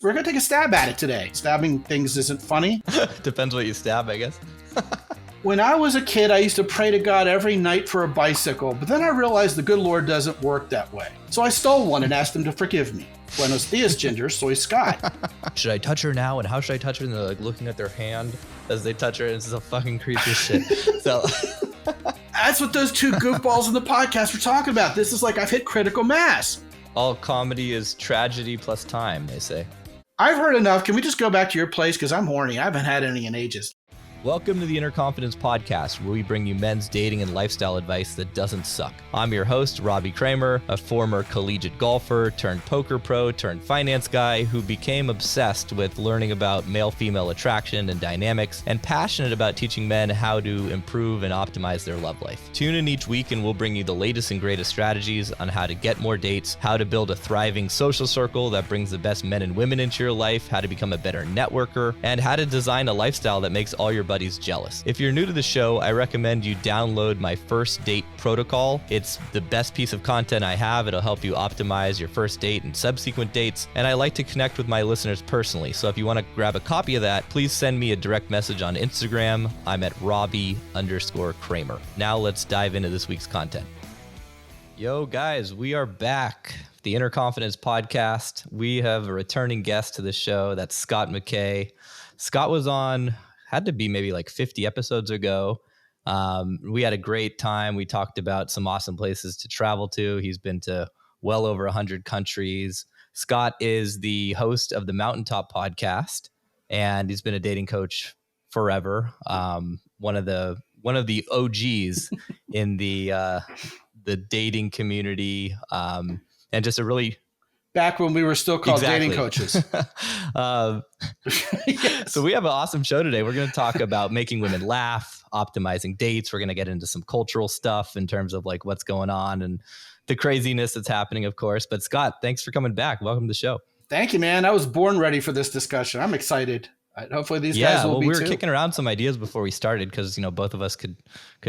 We're going to take a stab at it today. Stabbing things isn't funny. Depends what you stab, I guess. When I was a kid, I used to pray to God every night for a bicycle, but then I realized the good Lord doesn't work that way. So I stole one and asked him to forgive me. Buenos dias, Ginger. Soy Scot. Should I touch her now? And how should I touch her? And they're like looking at their hand as they touch her. And it's a fucking creepy shit. So that's what those two goofballs in the podcast were talking about. This is like I've hit critical mass. All comedy is tragedy plus time, they say. I've heard enough. Can we just go back to your place? Because I'm horny. I haven't had any in ages. Welcome to the Inner Confidence Podcast, where we bring you men's dating and lifestyle advice that doesn't suck. I'm your host, Robbie Kramer, a former collegiate golfer turned poker pro turned finance guy who became obsessed with learning about male-female attraction and dynamics and passionate about teaching men how to improve and optimize their love life. Tune in each week and we'll bring you the latest and greatest strategies on how to get more dates, how to build a thriving social circle that brings the best men and women into your life, how to become a better networker, and how to design a lifestyle that makes all your buddies jealous. If you're new to the show, I recommend you download my first date protocol. It's the best piece of content I have. It'll help you optimize your first date and subsequent dates. And I like to connect with my listeners personally. So if you want to grab a copy of that, please send me a direct message on Instagram. I'm at Robbie_Kramer. Now let's dive into this week's content. Yo, guys, we are back. The Inner Confidence Podcast. We have a returning guest to the show. That's Scot McKay. Scot was on, had to be maybe like 50 episodes ago. We had a great time. We talked about some awesome places to travel to. He's been to well over 100 countries. Scot is the host of the Mountaintop Podcast, and he's been a dating coach forever. One of the OGs in the dating community, and just a really back when we were still called Exactly. dating coaches. Yes. So we have an awesome show today. We're going to talk about making women laugh, optimizing dates. We're going to get into some cultural stuff in terms of like what's going on and the craziness that's happening, of course. But Scot, thanks for coming back. Welcome to the show. Thank you, man. I was born ready for this discussion. I'm excited. Hopefully these guys will be we were too. kicking around some ideas before we started because, both of us could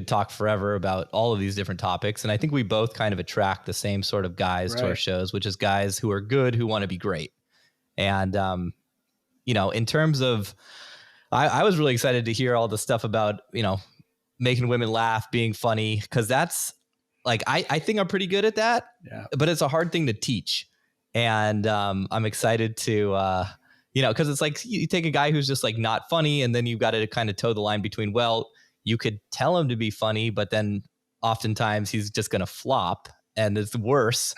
talk forever about all of these different topics. And I think we both kind of attract the same sort of guys to our shows, which is guys who are good, who want to be great. And, in terms of, I was really excited to hear all the stuff about, making women laugh, being funny, because that's like, I think I'm pretty good at that, but it's a hard thing to teach. And I'm excited to, because it's like you take a guy who's just like not funny, and then you've got to kind of toe the line between, well, you could tell him to be funny, but then oftentimes he's just going to flop, and it's worse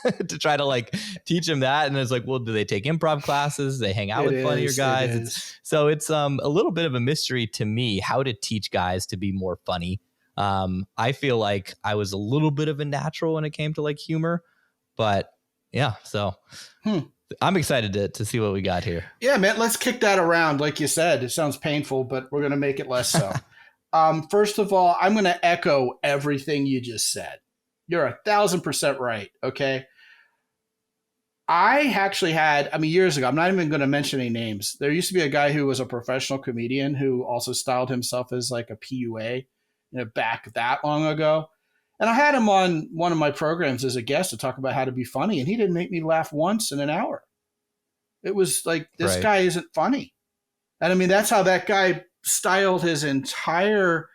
to try to like teach him that. And it's like, well, do they take improv classes? Do they hang out with funnier guys? So it's a little bit of a mystery to me how to teach guys to be more funny. I feel like I was a little bit of a natural when it came to like humor, but yeah, so I'm excited to see what we got here. Yeah, man, let's kick that around. Like you said, it sounds painful, but we're going to make it less so. First of all, I'm going to echo everything you just said. You're 1,000% right. Okay. I actually had, years ago, I'm not even going to mention any names. There used to be a guy who was a professional comedian who also styled himself as like a PUA, back that long ago. And I had him on one of my programs as a guest to talk about how to be funny. And he didn't make me laugh once in an hour. It was like, this guy isn't funny. And that's how that guy styled his entire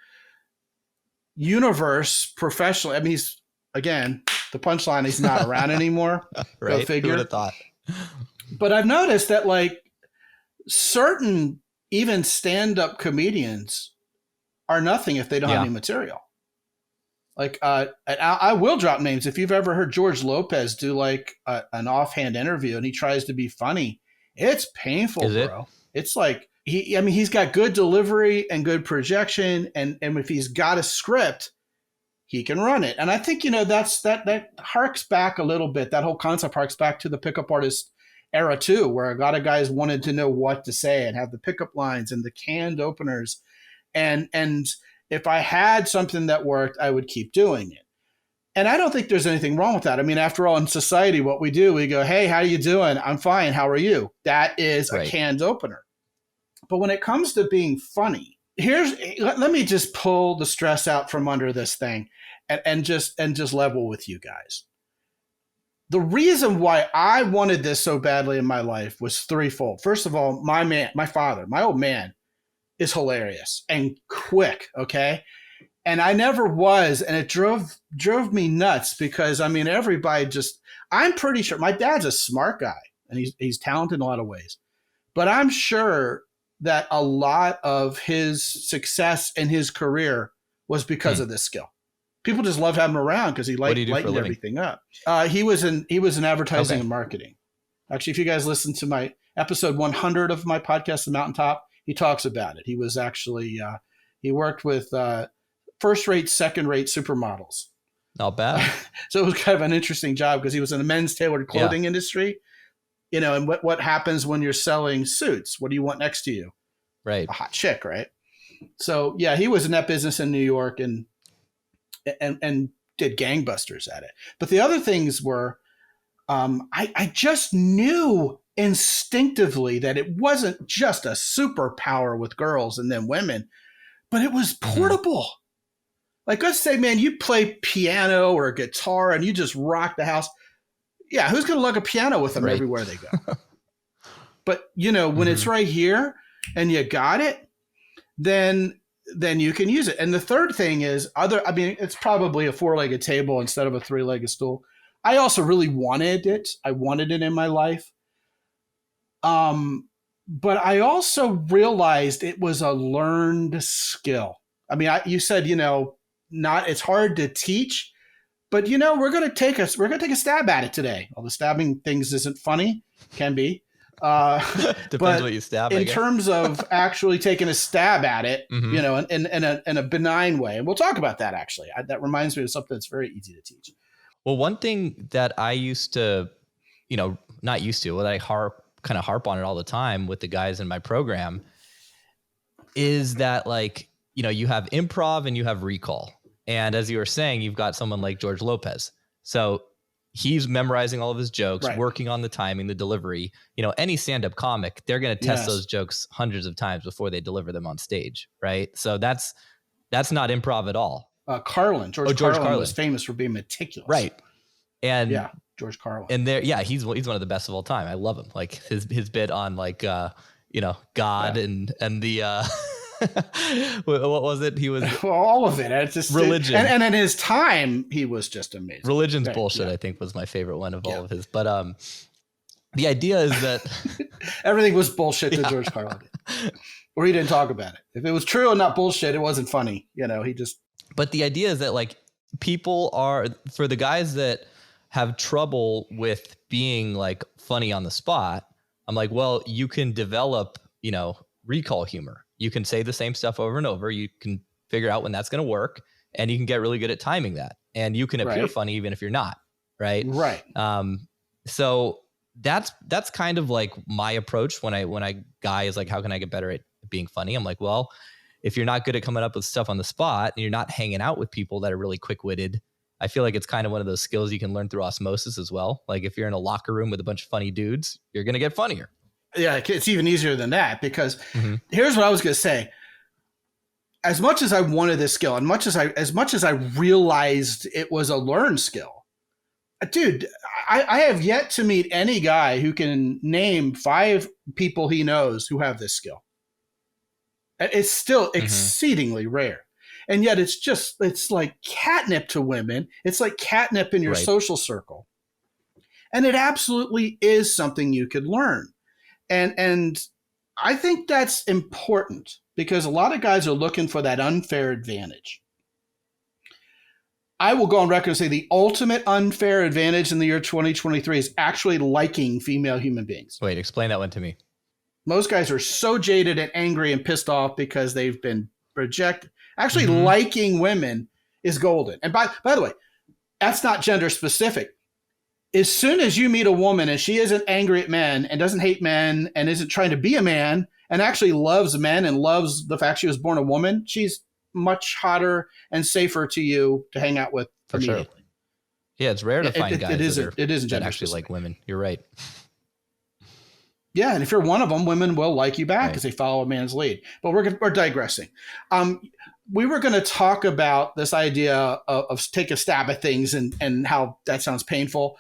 universe professionally. He's, again, the punchline, he's not around anymore. Right. Go figure. Who would have thought? But I've noticed that like certain even stand-up comedians are nothing if they don't have any material. Like I will drop names. If you've ever heard George Lopez do like an offhand interview and he tries to be funny, it's painful, bro. It's like he's got good delivery and good projection, and if he's got a script, he can run it. And I think that harks back a little bit. That whole concept harks back to the pickup artist era too, where a lot of guys wanted to know what to say and have the pickup lines and the canned openers, and if I had something that worked, I would keep doing it. And I don't think there's anything wrong with that. After all, in society, what we do, we go, hey, how you doing? I'm fine. How are you? That is a canned opener. But when it comes to being funny, let me just pull the stress out from under this thing and just level with you guys. the reason why I wanted this so badly in my life was threefold. First of all, my father, my old man is hilarious and quick. Okay. And I never was. And it drove me nuts because, I mean, I'm pretty sure my dad's a smart guy and he's talented in a lot of ways, but I'm sure that a lot of his success in his career was because of this skill. People just loved having him around because he lightened everything up. He was in advertising and marketing. Actually, if you guys listen to my episode 100 of my podcast, The Mountaintop, he talks about it. He was actually he worked with first-rate, second-rate supermodels. Not bad. So it was kind of an interesting job because he was in the men's tailored clothing industry. You know, and what happens when you're selling suits? What do you want next to you? Right. A hot chick, right? So yeah, he was in that business in New York and did gangbusters at it. But the other things were, I just knew instinctively that it wasn't just a superpower with girls and then women, but it was portable. Like, let's say, man, you play piano or guitar and you just rock the house. Yeah, who's going to lug a piano with them everywhere they go? But, you know, when it's right here and you got it, then you can use it. And the third thing is it's probably a 4-legged table instead of a 3-legged stool. I also really wanted it. I wanted it in my life. But I also realized it was a learned skill. I mean, you said, you know, it's hard to teach, but you know, we're going to take a stab at it today. Well, the stabbing things isn't funny, can be. Depends what you stab. In terms of actually taking a stab at it, you know, in a benign way, and we'll talk about that. Actually, that reminds me of something that's very easy to teach. Well, one thing that I used to, you know, not used to, what I harp on it all the time with the guys in my program, is that, like, you know, you have improv and you have recall, and as you were saying, you've got someone like George Lopez, so he's memorizing all of his jokes, working on the timing, the delivery. You know, any stand-up comic, they're going to test those jokes hundreds of times before they deliver them on stage, right? So that's not improv at all. George Carlin was famous for being meticulous, right? And George Carlin, and he's one of the best of all time. I love him. Like his bit on, like, you know, God and the what was it? He was all of it. It's just religion, and in his time, he was just amazing. Religion's bullshit. I think was my favorite one of all of his. But the idea is that everything was bullshit that George Carlin did, or he didn't talk about it. If it was true and not bullshit, it wasn't funny. You know, he just. But the idea is that, like, people are, for the guys that have trouble with being, like, funny on the spot, I'm like, well, you can develop, you know, recall humor. You can say the same stuff over and over. You can figure out when that's going to work, and you can get really good at timing that. And you can appear funny even if you're not, right? Right. So that's kind of like my approach when I guy is like, how can I get better at being funny? I'm like, well, if you're not good at coming up with stuff on the spot and you're not hanging out with people that are really quick-witted, I feel like it's kind of one of those skills you can learn through osmosis as well. Like if you're in a locker room with a bunch of funny dudes, you're going to get funnier. Yeah, it's even easier than that because here's what I was going to say. As much as I wanted this skill, and as much as I realized it was a learned skill, dude, I have yet to meet any guy who can name 5 people he knows who have this skill. It's still exceedingly rare. And yet it's like catnip to women. It's like catnip in your social circle. And it absolutely is something you could learn. And I think that's important because a lot of guys are looking for that unfair advantage. I will go on record and say the ultimate unfair advantage in the year 2023 is actually liking female human beings. Wait, explain that one to me. Most guys are so jaded and angry and pissed off because they've been rejected. Actually, liking women is golden. And by the way, that's not gender specific. As soon as you meet a woman and she isn't angry at men and doesn't hate men and isn't trying to be a man and actually loves men and loves the fact she was born a woman, she's much hotter and safer to you to hang out with immediately. Sure. Yeah, it's rare to find guys that actually specific. like women. You're right. Yeah, and if you're one of them, women will like you back because they follow a man's lead. But we're digressing. We were going to talk about this idea of take a stab at things and how that sounds painful.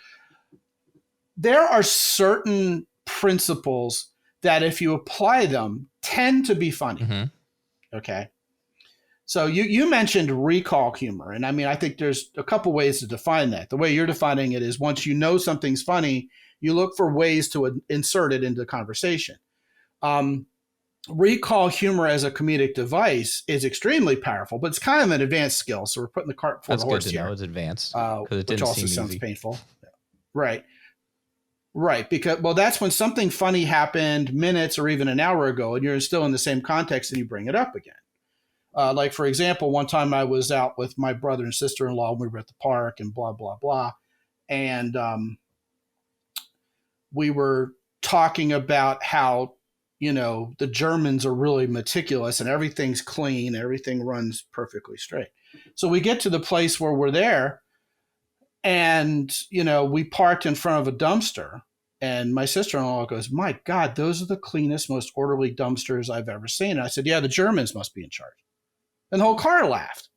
there are certain principles that if you apply them tend to be funny. Mm-hmm. Okay. So you mentioned recall humor. And I mean, I think there's a couple ways to define that. The way you're defining it is once you know something's funny, you look for ways to insert it into the conversation. Recall humor as a comedic device is extremely powerful, but it's kind of an advanced skill. So we're putting the cart before the horse here. Know it's advanced, which also sounds painful. Right. Right. Because, well, that's when something funny happened minutes or even an hour ago, and you're still in the same context and you bring it up again. Like, for example, one time I was out with my brother and sister-in-law, and we were at the park and blah, blah, blah. And we were talking about how, the Germans are really meticulous and everything's clean. Everything runs perfectly straight. So we get to the place where we're there and, we parked in front of a dumpster. And my sister-in-law goes, "My God, those are the cleanest, most orderly dumpsters I've ever seen." And I said, "Yeah, the Germans must be in charge." And the whole car laughed.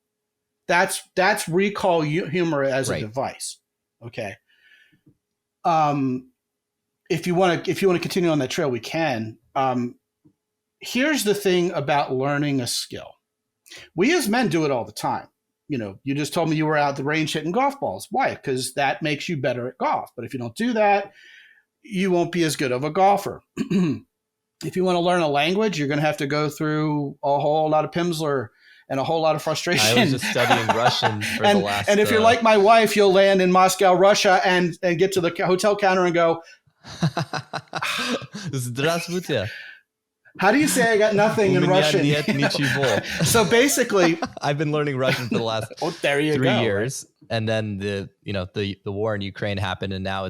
That's recall humor as a device. Okay. If you want to continue on that trail, we can. Here's the thing about learning a skill. We as men do it all the time. You just told me you were out at the range hitting golf balls. Why? Because that makes you better at golf. But if you don't do that, you won't be as good of a golfer. If you want to learn a language, you're going to have to go through a whole lot of Pimsleur and a whole lot of frustration. I was just studying Russian for the last... And if you're like my wife, you'll land in Moscow, Russia, and get to the hotel counter and go, "Здравствуйте. How do you say I got nothing in Russian?" So basically... I've been learning Russian for the last 3 years. And then the war in Ukraine happened, and now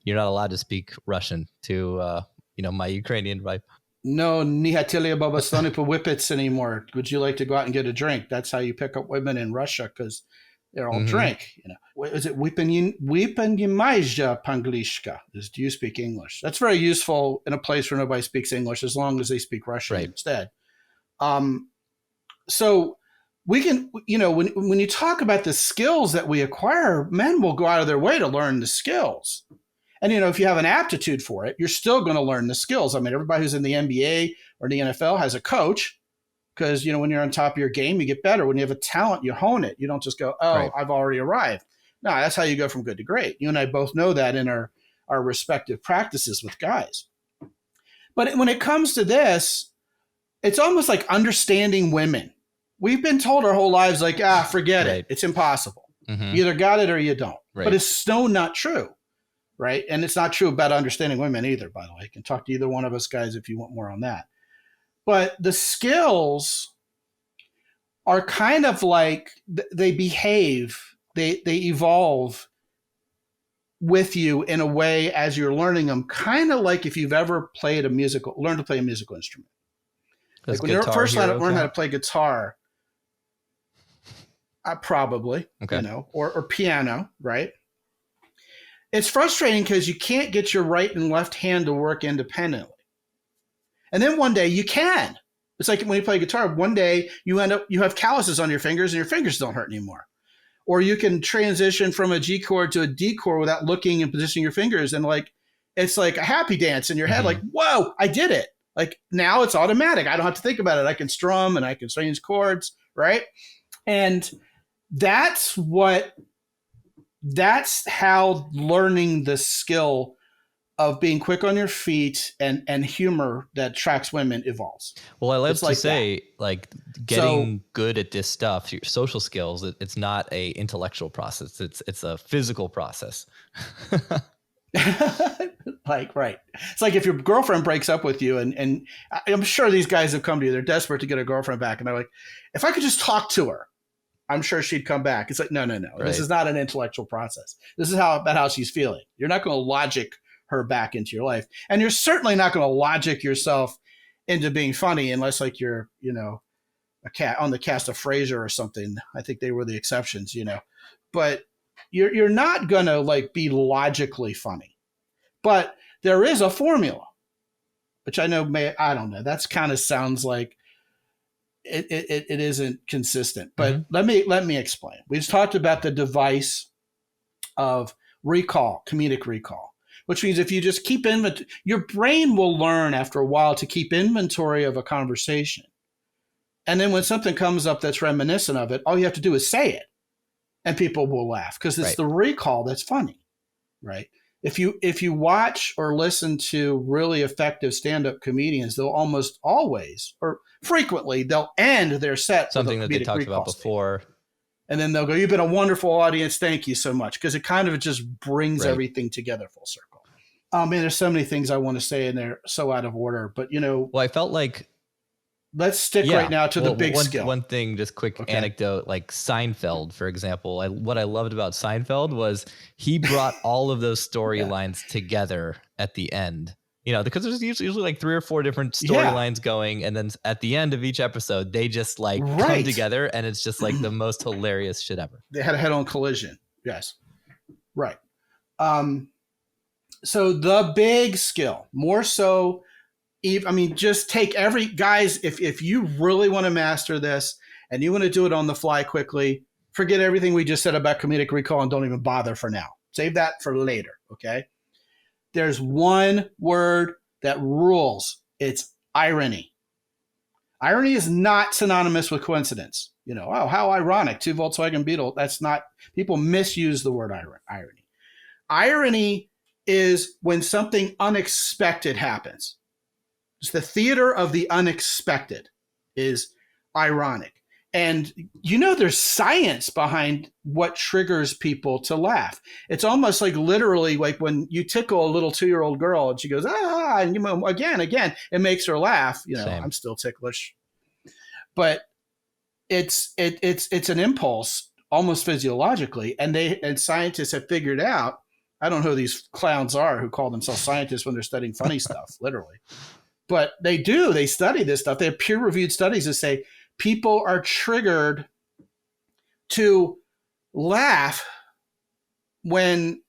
you're not allowed to speak Russian to my Ukrainian wife. No, nihatili babastoni whippets anymore. Would you like to go out and get a drink? That's how you pick up women in Russia, because they're all drink. Is it wypenimaizja panglishka? Do you speak English? That's very useful in a place where nobody speaks English, as long as they speak Russian instead. So we can, when you talk about the skills that we acquire, men will go out of their way to learn the skills. And, if you have an aptitude for it, you're still going to learn the skills. I mean, everybody who's in the NBA or the NFL has a coach because, when you're on top of your game, you get better. When you have a talent, you hone it. You don't just go, I've already arrived. No, that's how you go from good to great. You and I both know that in our respective practices with guys. But when it comes to this, it's almost like understanding women. We've been told our whole lives, like, forget it. It's impossible. Mm-hmm. You either got it or you don't. Right. But it's still not true. Right. And it's not true about understanding women either, by the way. You can talk to either one of us guys if you want more on that. But the skills are kind of like they behave, they evolve with you in a way as you're learning them, kind of like if you've ever learned to play a musical instrument. Like when you first learned how to play guitar, probably, or piano, right? It's frustrating because you can't get your right and left hand to work independently. And then one day you can. It's like when you play guitar, one day you have calluses on your fingers and your fingers don't hurt anymore. Or you can transition from a G chord to a D chord without looking and positioning your fingers. And it's like a happy dance in your head. Like, whoa, I did it. Like now it's automatic. I don't have to think about it. I can strum and I can change chords. Right. And that's how learning the skill of being quick on your feet and humor that attracts women evolves. Well, I love to say, getting good at this stuff, your social skills, it's not a intellectual process. It's a physical process. Right. It's like if your girlfriend breaks up with you and I'm sure these guys have come to you, they're desperate to get a girlfriend back. And they're like, if I could just talk to her, I'm sure she'd come back. It's like, no. Right. This is not an intellectual process. This is about how she's feeling. You're not going to logic her back into your life. And you're certainly not going to logic yourself into being funny unless you're, a cat on the cast of Frasier or something. I think they were the exceptions, but you're not going to be logically funny, but there is a formula, which I don't know. That's kind of sounds like it isn't consistent, but let me explain. We've talked about the device of recall, comedic recall. which means if you just keep inventory, your brain will learn after a while to keep inventory of a conversation. And then when something comes up that's reminiscent of it, all you have to do is say it and people will laugh because it's the recall that's funny, right? If you watch or listen to really effective stand-up comedians, they'll almost always or frequently they'll end their set something with that they talked about before. And then they'll go, "You've been a wonderful audience. Thank you so much." Because it kind of just brings everything together full circle. Man, there's so many things I want to say, and they're so out of order. But, well, I felt like... Let's stick right now to the big skill. One thing, just quick anecdote, like Seinfeld, for example. What I loved about Seinfeld was he brought all of those storylines together at the end. Because there's usually like 3 or 4 different storylines going. And then at the end of each episode, they just like come together and it's just like the most hilarious shit ever. They had a head-on collision. Yes. Right. So the big skill, more so, just take guys, if you really want to master this and you want to do it on the fly quickly, forget everything we just said about comedic recall and don't even bother for now. Save that for later, okay? There's one word that rules. It's irony. Irony is not synonymous with coincidence. Oh, how ironic, 2 Volkswagen Beetle. That's not, people misuse the word irony. Irony is when something unexpected happens. It's the theater of the unexpected is ironic. And there's science behind what triggers people to laugh. It's almost like literally like when you tickle a little 2-year-old girl and she goes, ah, and again, it makes her laugh. Same. I'm still ticklish. But it's an impulse almost physiologically. And scientists have figured out, I don't know who these clowns are who call themselves scientists when they're studying funny stuff, literally. But they study this stuff. They have peer-reviewed studies that say people are triggered to laugh when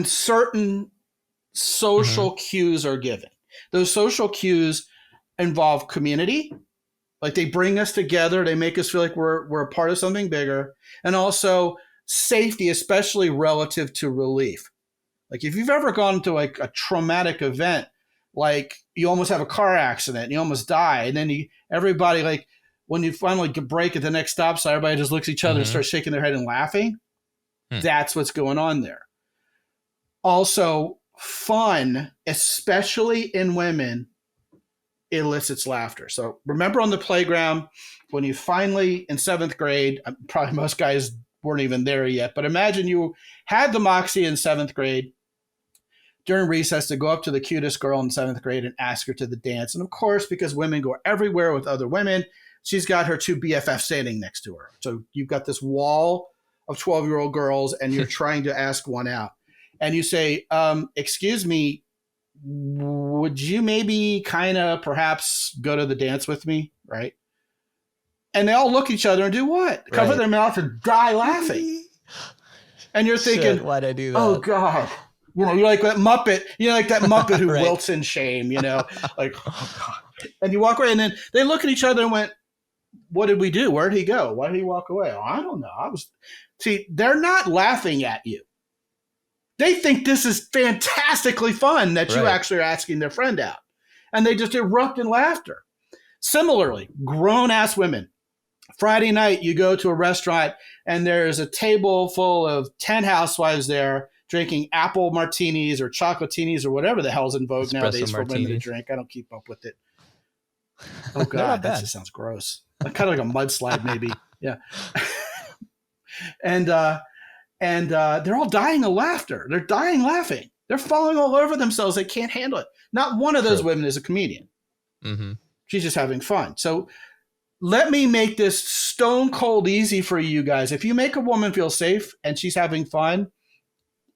certain social cues are given. Those social cues involve community, like they bring us together, they make us feel like we're a part of something bigger, and also safety, especially relative to relief. Like if you've ever gone to like a traumatic event, like you almost have a car accident and you almost die, and then everybody, like when you finally break at the next stop sign, everybody just looks at each other and starts shaking their head and laughing. That's what's going on there. Also, fun, especially in women, elicits laughter. So remember on the playground when you finally, in 7th grade, probably most guys weren't even there yet, but imagine you had the moxie in 7th grade during recess to go up to the cutest girl in 7th grade and ask her to the dance. And of course, because women go everywhere with other women, she's got her 2 BFFs standing next to her. So you've got this wall of 12-year-old girls and you're trying to ask one out. And you say, excuse me, would you maybe kind of perhaps go to the dance with me, right? And they all look at each other and do what? Cover their mouth and die laughing. And you're thinking, why'd I do that? Oh, God. You're like that Muppet. Who wilts in shame, like, oh, God. And you walk away and then they look at each other and went, what did we do? Where'd he go? Why did he walk away? Oh, I don't know. See, they're not laughing at you. They think this is fantastically fun that you actually are asking their friend out. And they just erupt in laughter. Similarly, grown-ass women. Friday night, you go to a restaurant and there's a table full of 10 housewives there drinking apple martinis or chocolatinis or whatever the hell's in vogue nowadays for women to drink. I don't keep up with it. Oh, God, that just sounds gross. Kind of like a mudslide, maybe. Yeah. And they're all dying of laughter. They're dying laughing. They're falling all over themselves. They can't handle it. Not one of those women is a comedian. Mm-hmm. She's just having fun. So let me make this stone cold easy for you guys. If you make a woman feel safe and she's having fun,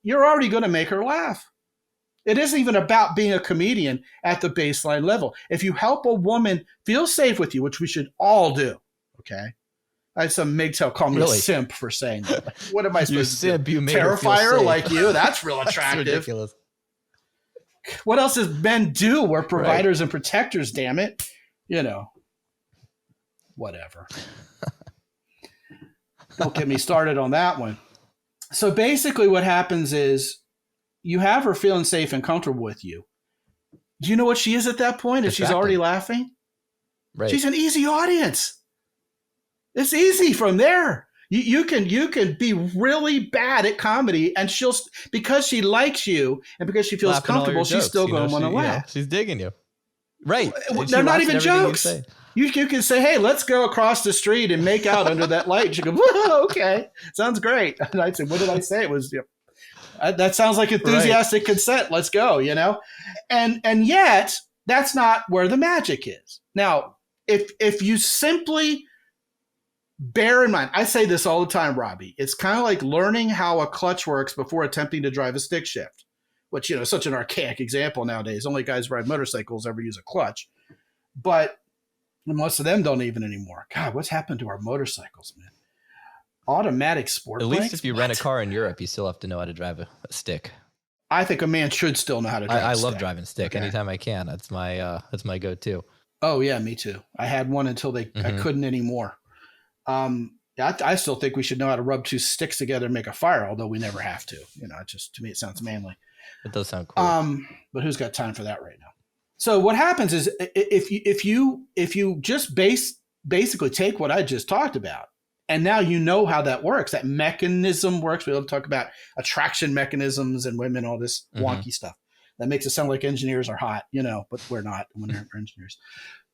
you're already going to make her laugh. It isn't even about being a comedian at the baseline level. If you help a woman feel safe with you, which we should all do, okay? I had some MGTOW call me a simp for saying that. Like, what am I supposed to do? Terrifier like you? That's real attractive. That's ridiculous. What else does men do? We're providers and protectors, damn it. Whatever. Don't get me started on that one. So basically what happens is you have her feeling safe and comfortable with you. Do you know what she is at that point? If she's already laughing, right? She's an easy audience. It's easy from there. You can be really bad at comedy, and she'll, because she likes you and because she feels comfortable, she's still going to want to laugh. She's digging you, right? They're not even jokes. You can say, "Hey, let's go across the street and make out under that light." She goes, "Okay, sounds great." And I said, "What did I say?" It was, that sounds like enthusiastic consent. Let's go, and yet that's not where the magic is. Now, if you simply bear in mind, I say this all the time, Robbie, it's kind of like learning how a clutch works before attempting to drive a stick shift, which, is such an archaic example nowadays. Only guys who ride motorcycles ever use a clutch. But most of them don't even anymore. God, what's happened to our motorcycles, man? Automatic sport brakes? At least if you rent a car in Europe, you still have to know how to drive a stick. I think a man should still know how to drive a stick. I love driving stick anytime I can. That's my go-to. Oh, yeah, me too. I had one until I couldn't anymore. I still think we should know how to rub two sticks together and make a fire, although we never have to. To me, it sounds manly. It does sound cool. But who's got time for that right now? So what happens is if you just basically take what I just talked about, and now you know how that works, that mechanism works. We love to talk about attraction mechanisms and women, all this wonky stuff that makes it sound like engineers are hot, but we're not when we're engineers.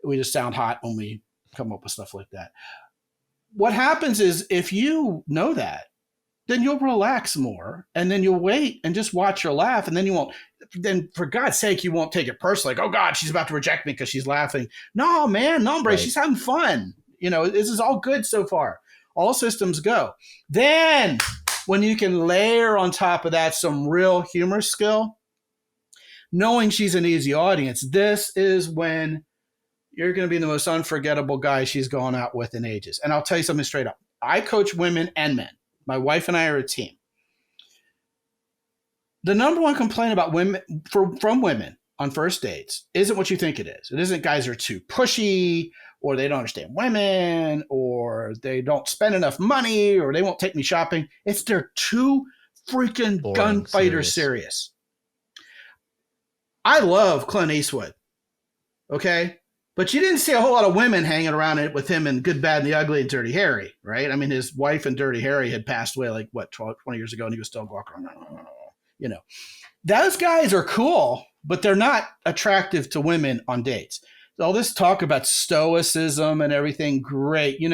We just sound hot when we come up with stuff like that. What happens is if you know that, then you'll relax more, and then you'll wait and just watch her laugh, and then you won't. Then, for God's sake, you won't take it personally. Like, oh God, she's about to reject me because she's laughing. No, man, no, hombre, she's having fun. This is all good so far. All systems go. Then, when you can layer on top of that some real humor skill, knowing she's an easy audience, this is when you're going to be the most unforgettable guy she's gone out with in ages. And I'll tell you something straight up. I coach women and men. My wife and I are a team. The number one complaint about women from women on first dates isn't what you think it is. It isn't guys are too pushy, or they don't understand women, or they don't spend enough money, or they won't take me shopping. It's they're too freaking gunfighter serious. I love Clint Eastwood. Okay? But you didn't see a whole lot of women hanging around it with him in Good, Bad, and the Ugly and Dirty Harry, right? I mean, his wife in Dirty Harry had passed away 20 years ago, and he was still walking around. Those guys are cool, but they're not attractive to women on dates. All this talk about stoicism and everything, great.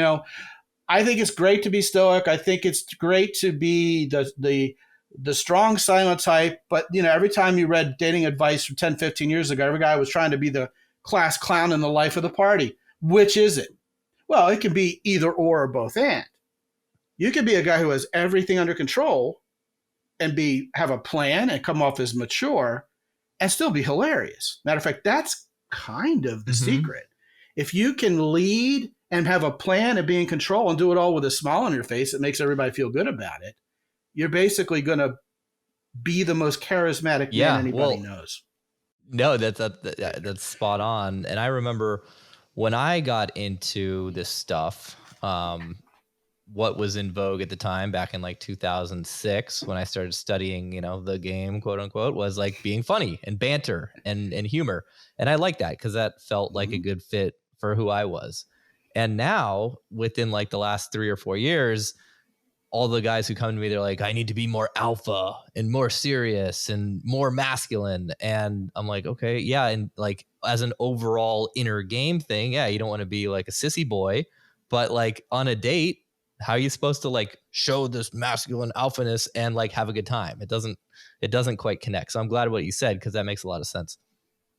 I think it's great to be stoic. I think it's great to be the strong silent type. But, every time you read dating advice from 10, 15 years ago, every guy was trying to be the class clown in the life of the party. Which is it? Well, it can be either or both and. You could be a guy who has everything under control and have a plan and come off as mature and still be hilarious. Matter of fact, that's kind of the secret. If you can lead and have a plan and be in control and do it all with a smile on your face that makes everybody feel good about it, you're basically going to be the most charismatic man anybody knows. No, that's spot on. And I remember when I got into this stuff, what was in vogue at the time back in 2006 when I started studying, the game, quote unquote, was being funny and banter and humor. And I like that because that felt like a good fit for who I was. And now within the last 3 or 4 years, all the guys who come to me, they're like, I need to be more alpha and more serious and more masculine. And I'm like, okay, yeah. And as an overall inner game thing, yeah, you don't want to be like a sissy boy, but on a date, how are you supposed to show this masculine alphaness and have a good time? It doesn't quite connect. So I'm glad what you said, because that makes a lot of sense.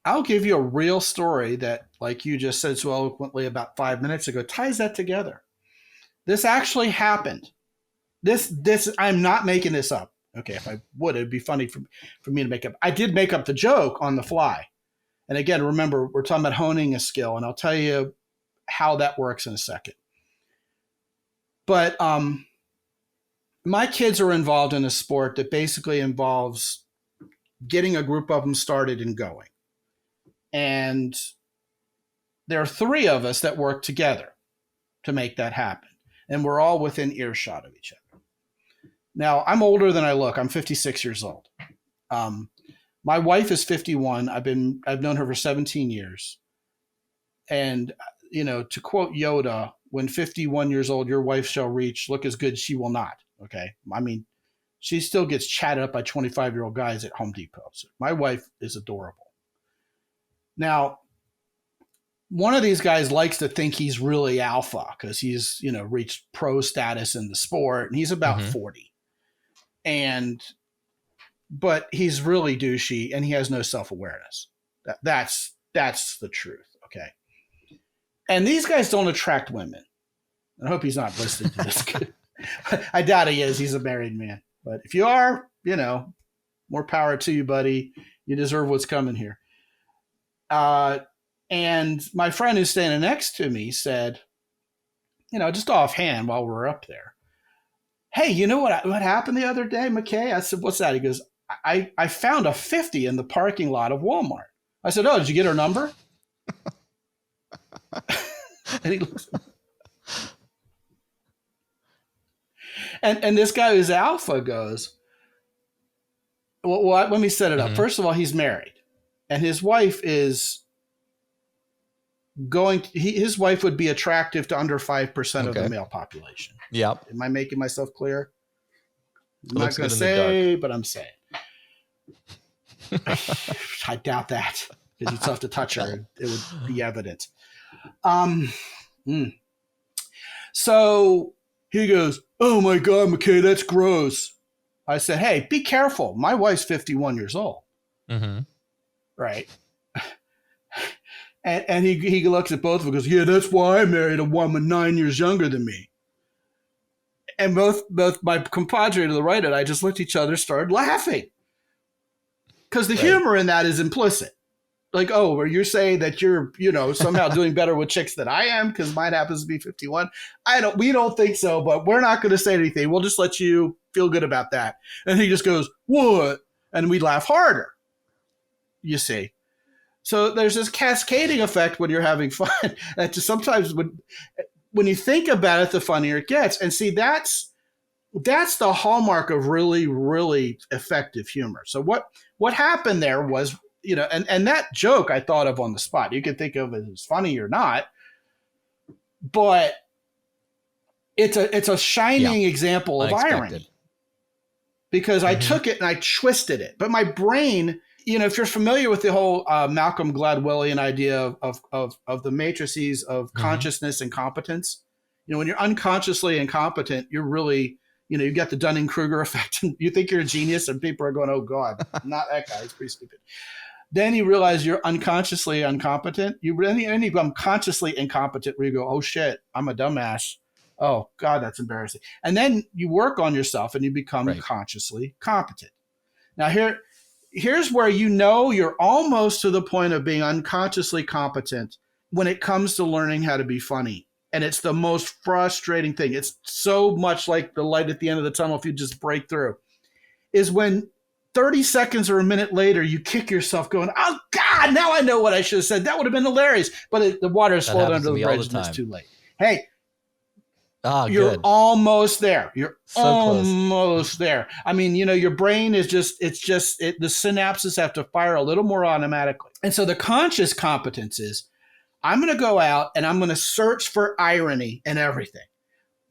I'll give you a real story that, you just said so eloquently about 5 minutes ago, ties that together. This actually happened. This I'm not making this up. Okay, if I would, it'd be funny for me to make up. I did make up the joke on the fly. And again, remember, we're talking about honing a skill, and I'll tell you how that works in a second. But my kids are involved in a sport that basically involves getting a group of them started and going. And there are 3 of us that work together to make that happen. And we're all within earshot of each other. Now, I'm older than I look. I'm 56 years old. My wife is 51. I've known her for 17 years. And, to quote Yoda, when 51 years old, your wife shall reach, look as good she will not. Okay. I mean, she still gets chatted up by 25-year-old guys at Home Depot. So my wife is adorable. Now, one of these guys likes to think he's really alpha because he's, reached pro status in the sport, and he's about 40. But he's really douchey and he has no self-awareness. That's the truth. Okay. And these guys don't attract women. I hope he's not listening to this. I doubt he is. He's a married man. But if you are, more power to you, buddy. You deserve what's coming here. And my friend who's standing next to me said, just offhand while we're up there, hey, you know what happened the other day, McKay? I said, what's that? He goes, I found a 50 in the parking lot of Walmart. I said, oh, did you get her number? And he looks. And this guy who's alpha goes, well, let me set it up. First of all, he's married. And his wife is his wife would be attractive to under 5% of the male population. Yep. Am I making myself clear? I'm not going to say, but I'm saying. I doubt that because you'd still have to touch her. It would be evident. So he goes, oh my God, McKay, that's gross. I said, hey, be careful. My wife's 51 years old. Right. And he looks at both of them and goes, yeah, that's why I married a woman 9 years younger than me. And both my compadre to the right and I just looked at each other, started laughing. Because the humor in that is implicit. Like, oh, are you saying that you're, somehow doing better with chicks than I am because mine happens to be 51? We don't think so, but we're not going to say anything. We'll just let you feel good about that. And he just goes, what? And we laugh harder. You see. So there's this cascading effect when you're having fun. That just sometimes when you think about it, the funnier it gets. And see, that's the hallmark of really, really effective humor. So what happened there was, and that joke I thought of on the spot. You can think of it as funny or not, but it's a shining example of irony. Because I took it and I twisted it. But my brain, if you're familiar with the whole Malcolm Gladwellian idea of the matrices of consciousness and competence, when you're unconsciously incompetent, you're really, you get the Dunning-Kruger effect. And you think you're a genius and people are going, oh God, not that guy. He's pretty stupid. Then you realize you're unconsciously incompetent. You become consciously incompetent where you go, oh shit, I'm a dumbass. Oh God, that's embarrassing. And then you work on yourself and you become consciously competent. Now here's where you're almost to the point of being unconsciously competent when it comes to learning how to be funny. And it's the most frustrating thing. It's so much like the light at the end of the tunnel if you just break through. Is when 30 seconds or a minute later, you kick yourself going, oh God, now I know what I should have said. That would have been hilarious. But the water has flowed under the bridge and it's too late. Hey, you're almost there. You're so almost there. I mean, your brain is the synapses have to fire a little more automatically. And so the conscious competence is, I'm going to go out and I'm going to search for irony in everything.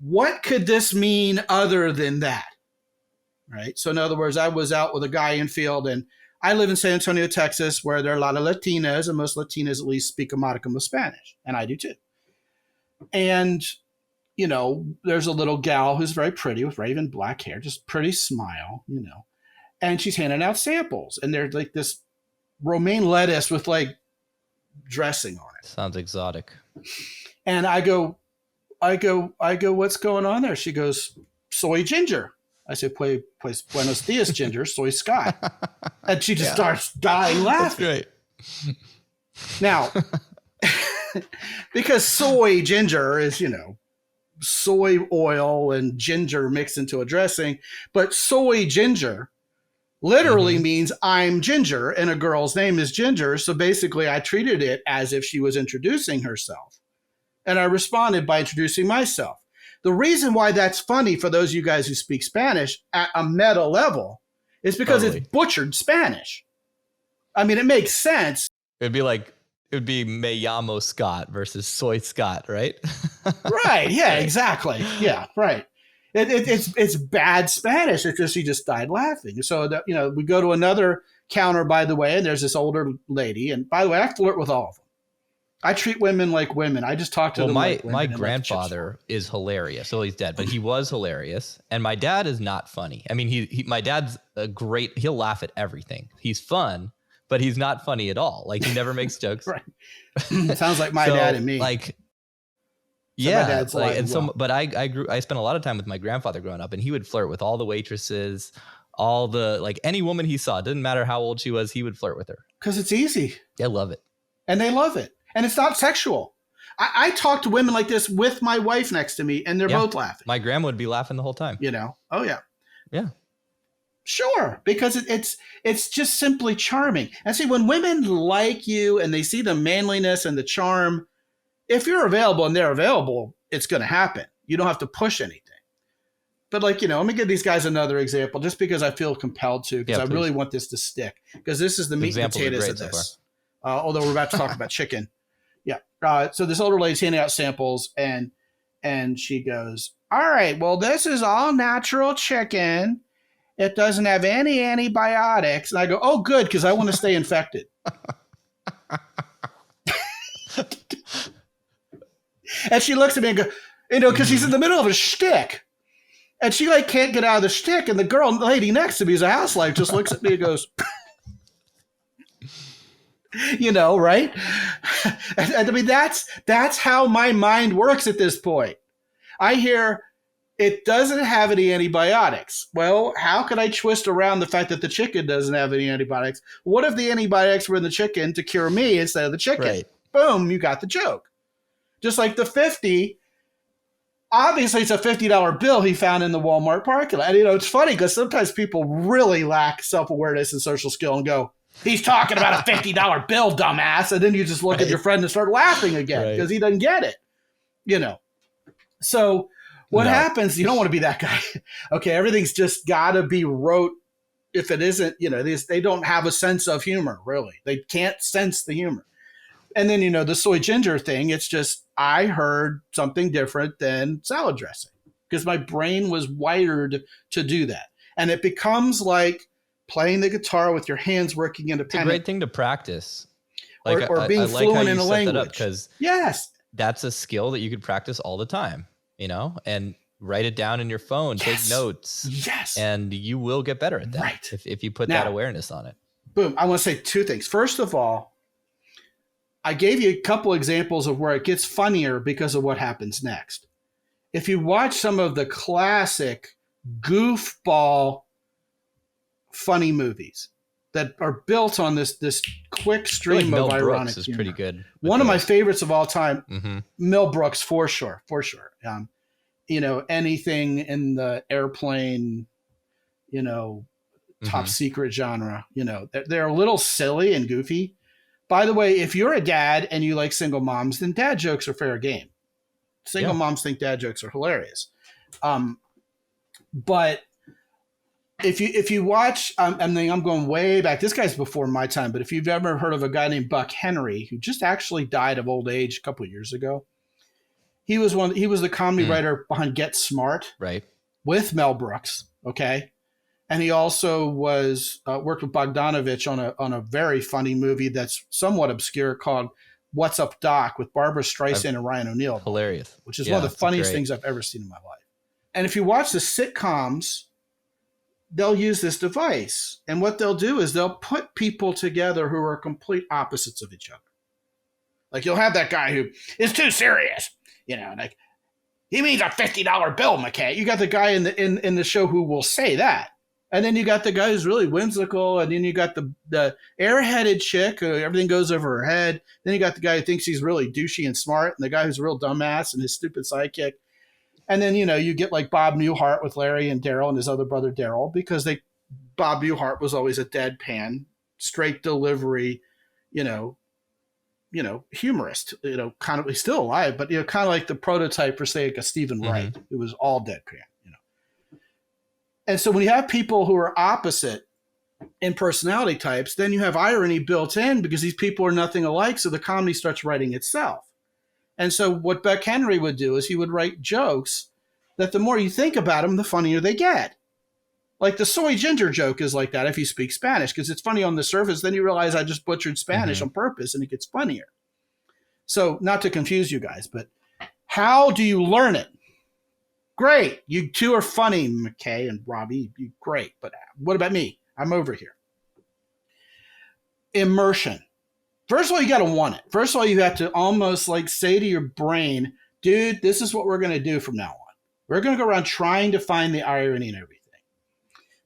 What could this mean other than that? Right. So in other words, I was out with a guy in field and I live in San Antonio, Texas, where there are a lot of Latinas and most Latinas at least speak a modicum of Spanish. And I do too. And, there's a little gal who's very pretty with raven black hair, just pretty smile, and she's handing out samples and they're like this romaine lettuce with like dressing on it. Sounds exotic. And I go, what's going on there? She goes, soy ginger. I said, pues buenos dias, ginger, soy Scot. And she just starts dying laughing. That's great. Now, because soy ginger is, soy oil and ginger mixed into a dressing, but soy ginger literally means I'm Ginger and a girl's name is Ginger. So basically I treated it as if she was introducing herself. And I responded by introducing myself. The reason why that's funny for those of you guys who speak Spanish at a meta level It's because it's butchered Spanish. I mean, it makes sense. It would be Me llamo Scot versus Soy Scot, right? Right. Yeah, exactly. Yeah, right. It's bad Spanish. It's just he just died laughing. So that, we go to another counter, by the way, and there's this older lady. And by the way, I flirt with all of them. I treat women like women. I just talk to them like women. My grandfather is hilarious. So he's dead, but he was hilarious. And my dad is not funny. I mean, my dad's he'll laugh at everything. He's fun, but he's not funny at all. Like, he never makes jokes. Right. Sounds like my dad and me. Like, so yeah. my dad's but I spent a lot of time with my grandfather growing up, and he would flirt with all the waitresses, all the, like, any woman he saw. It didn't matter how old she was, he would flirt with her. Because it's easy. They love it. And they love it. And it's not sexual. I talk to women like this with my wife next to me, and they're both laughing. My grandma would be laughing the whole time. Oh, yeah. Yeah. Sure, because it's just simply charming. And see, when women like you and they see the manliness and the charm, if you're available and they're available, it's going to happen. You don't have to push anything. But let me give these guys another example, just because I feel compelled to, because I really want this to stick, because this is the meat and potatoes of this. Although we're about to talk about chicken. Yeah. So this older lady's handing out samples, and she goes, "All right, well, this is all natural chicken. It doesn't have any antibiotics." And I go, "Oh, good, because I want to stay infected." And she looks at me and goes, because she's in the middle of a shtick. And she can't get out of the shtick. And the lady next to me, is a housewife, just looks at me and goes, right? And I mean, that's how my mind works at this point. I hear it doesn't have any antibiotics. Well, how could I twist around the fact that the chicken doesn't have any antibiotics? What if the antibiotics were in the chicken to cure me instead of the chicken? Right. Boom, you got the joke. Just like the 50, obviously it's a $50 bill he found in the Walmart parking lot. And, it's funny because sometimes people really lack self-awareness and social skill and go, "He's talking about a $50 bill, dumbass." And then you just look at your friend and start laughing again because he doesn't get it, So what happens, you don't want to be that guy. Okay, everything's just got to be rote. If it isn't, they don't have a sense of humor, really. They can't sense the humor. And then, the soy ginger thing, it's just, I heard something different than salad dressing because my brain was wired to do that. And it becomes like playing the guitar with your hands working independently. It's a great thing to practice. Or being fluent in a language. Because yes, that's a skill that you could practice all the time, and write it down in your phone, take notes. Yes. And you will get better at that. Right. If you put that awareness on it. Boom. I want to say two things. First of all, I gave you a couple examples of where it gets funnier because of what happens next. If you watch some of the classic goofball funny movies that are built on this quick stream of ironic Brooks is humor. Pretty good. One of my favorites of all time, Mel Brooks, for sure. Anything in the airplane, top secret genre, they're a little silly and goofy. By the way, if you're a dad and you like single moms, then dad jokes are fair game. Single moms think dad jokes are hilarious. But if you watch, I'm going way back. This guy's before my time, but if you've ever heard of a guy named Buck Henry, who just actually died of old age a couple of years ago, he was the comedy writer behind Get Smart, right, with Mel Brooks. Okay. And he also was worked with Bogdanovich on a very funny movie that's somewhat obscure called What's Up, Doc, with Barbara Streisand and Ryan O'Neal. Hilarious. Which is one of the funniest things I've ever seen in my life. And if you watch the sitcoms, they'll use this device. And what they'll do is they'll put people together who are complete opposites of each other. Like you'll have that guy who is too serious, like he means a $50 bill, McKay. You got the guy in the show who will say that. And then you got the guy who's really whimsical. And then you got the airheaded chick who everything goes over her head. Then you got the guy who thinks he's really douchey and smart. And the guy who's a real dumbass and his stupid sidekick. And then, you get like Bob Newhart with Larry and Daryl and his other brother Daryl, because Bob Newhart was always a deadpan, straight delivery, humorist, kind of, he's still alive, but, kind of like the prototype for, say, like a Stephen Wright, who was all deadpan, And so when you have people who are opposite, in personality types, then you have irony built in because these people are nothing alike. So the comedy starts writing itself. And so what Beck Henry would do is he would write jokes that the more you think about them, the funnier they get. Like the soy ginger joke is like that if you speak Spanish, because it's funny on the surface. Then you realize I just butchered Spanish on purpose and it gets funnier. So not to confuse you guys, but how do you learn it? Great. You two are funny, McKay and Robbie. You great. But what about me? I'm over here. Immersion. First of all, you got to want it. First of all, you have to almost like say to your brain, dude, this is what we're going to do from now on. We're going to go around trying to find the irony in everything.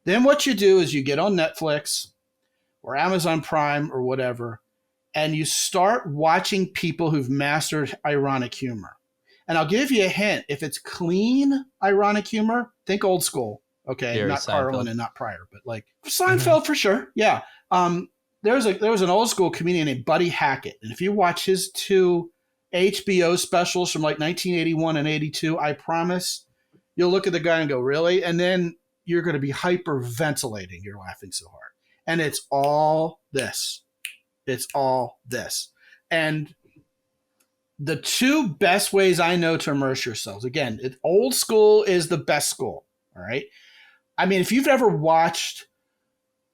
Then what you do is you get on Netflix or Amazon Prime or whatever, and you start watching people who've mastered ironic humor. And I'll give you a hint. If it's clean ironic humor, think old school. Okay, Jerry not Seinfeld. Carlin and not Pryor, but like Seinfeld for sure. Yeah. There was an old school comedian named Buddy Hackett. And if you watch his 2 HBO specials from like 1981 and 82, I promise you'll look at the guy and go, really? And then you're going to be hyperventilating. You're laughing so hard. And it's all this. It's all this. And the 2 best ways I know to immerse yourselves, again, old school is the best school. All right. I mean, if you've ever watched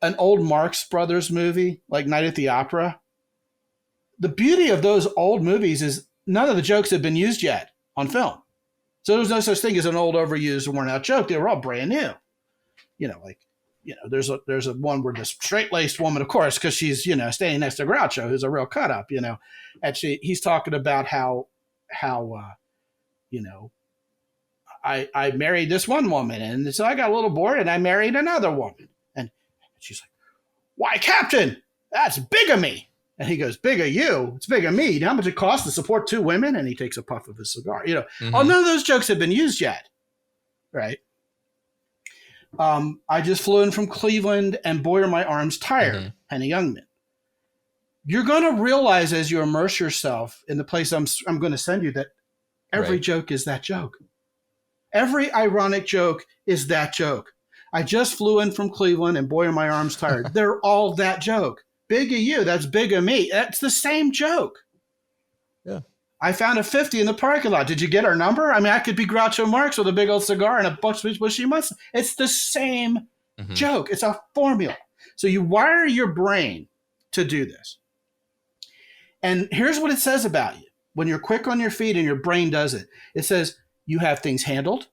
an old Marx Brothers movie like Night at the Opera, the beauty of those old movies is none of the jokes have been used yet on film. So there's no such thing as an old, overused, worn out joke. They were all brand new. There's a one where this straight-laced woman, of course, because she's, standing next to Groucho, who's a real cut-up, and he's talking about how I married this one woman, and so I got a little bored, and I married another woman. And she's like, why, Captain, that's bigamy. And he goes, big of you, it's big of me. You know how much it costs to support 2 women? And he takes a puff of his cigar. None of those jokes have been used yet, right? I just flew in from Cleveland, and boy, are my arms tired. Henny Youngman. You're going to realize as you immerse yourself in the place I'm going to send you that every joke is that joke. Every ironic joke is that joke. I just flew in from Cleveland, and boy, are my arms tired. They're all that joke. Big of you, that's big of me. That's the same joke. Yeah. I found a 50 in the parking lot. Did you get our number? I mean, I could be Groucho Marx with a big old cigar and a bushy mustache. It's the same joke. It's a formula. So you wire your brain to do this. And here's what it says about you. When you're quick on your feet and your brain does it, it says you have things handled,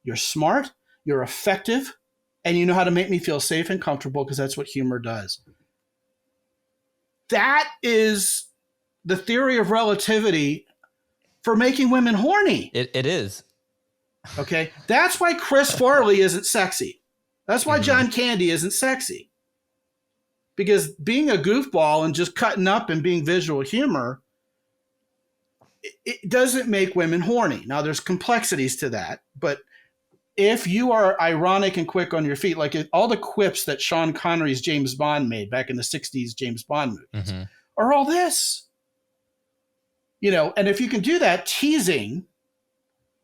you're smart, you're effective, and you know how to make me feel safe and comfortable because that's what humor does. That is the theory of relativity for making women horny. It is. Okay. That's why Chris Farley isn't sexy. That's why John Candy isn't sexy. Because being a goofball and just cutting up and being visual humor, it doesn't make women horny. Now, there's complexities to that. But if you are ironic and quick on your feet, like all the quips that Sean Connery's James Bond made back in the 60s James Bond movies are all this. And if you can do that teasing,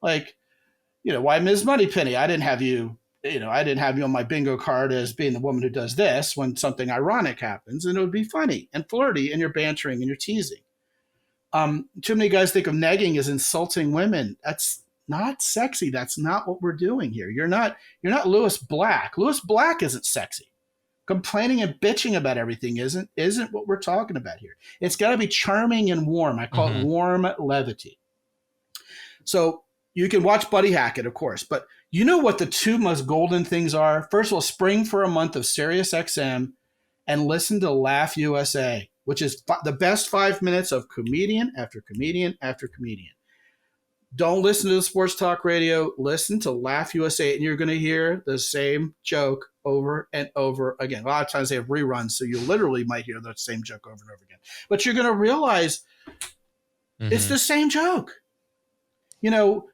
like, why Ms. Moneypenny, I didn't have you on my bingo card as being the woman who does this when something ironic happens, and it would be funny and flirty, and you're bantering and you're teasing. Too many guys think of negging as insulting women. That's not sexy. That's not what we're doing here. You're not Lewis Black. Lewis Black isn't sexy. Complaining and bitching about everything isn't what we're talking about here. It's got to be charming and warm. I call it warm levity. So you can watch Buddy Hackett, of course, but you know what the 2 most golden things are? First of all, spring for a month of Sirius XM and listen to Laugh USA, which is the best 5 minutes of comedian after comedian after comedian. Don't listen to the sports talk radio. Listen to Laugh USA, and you're going to hear the same joke over and over again. A lot of times they have reruns, so you literally might hear the same joke over and over again. But you're going to realize it's the same joke.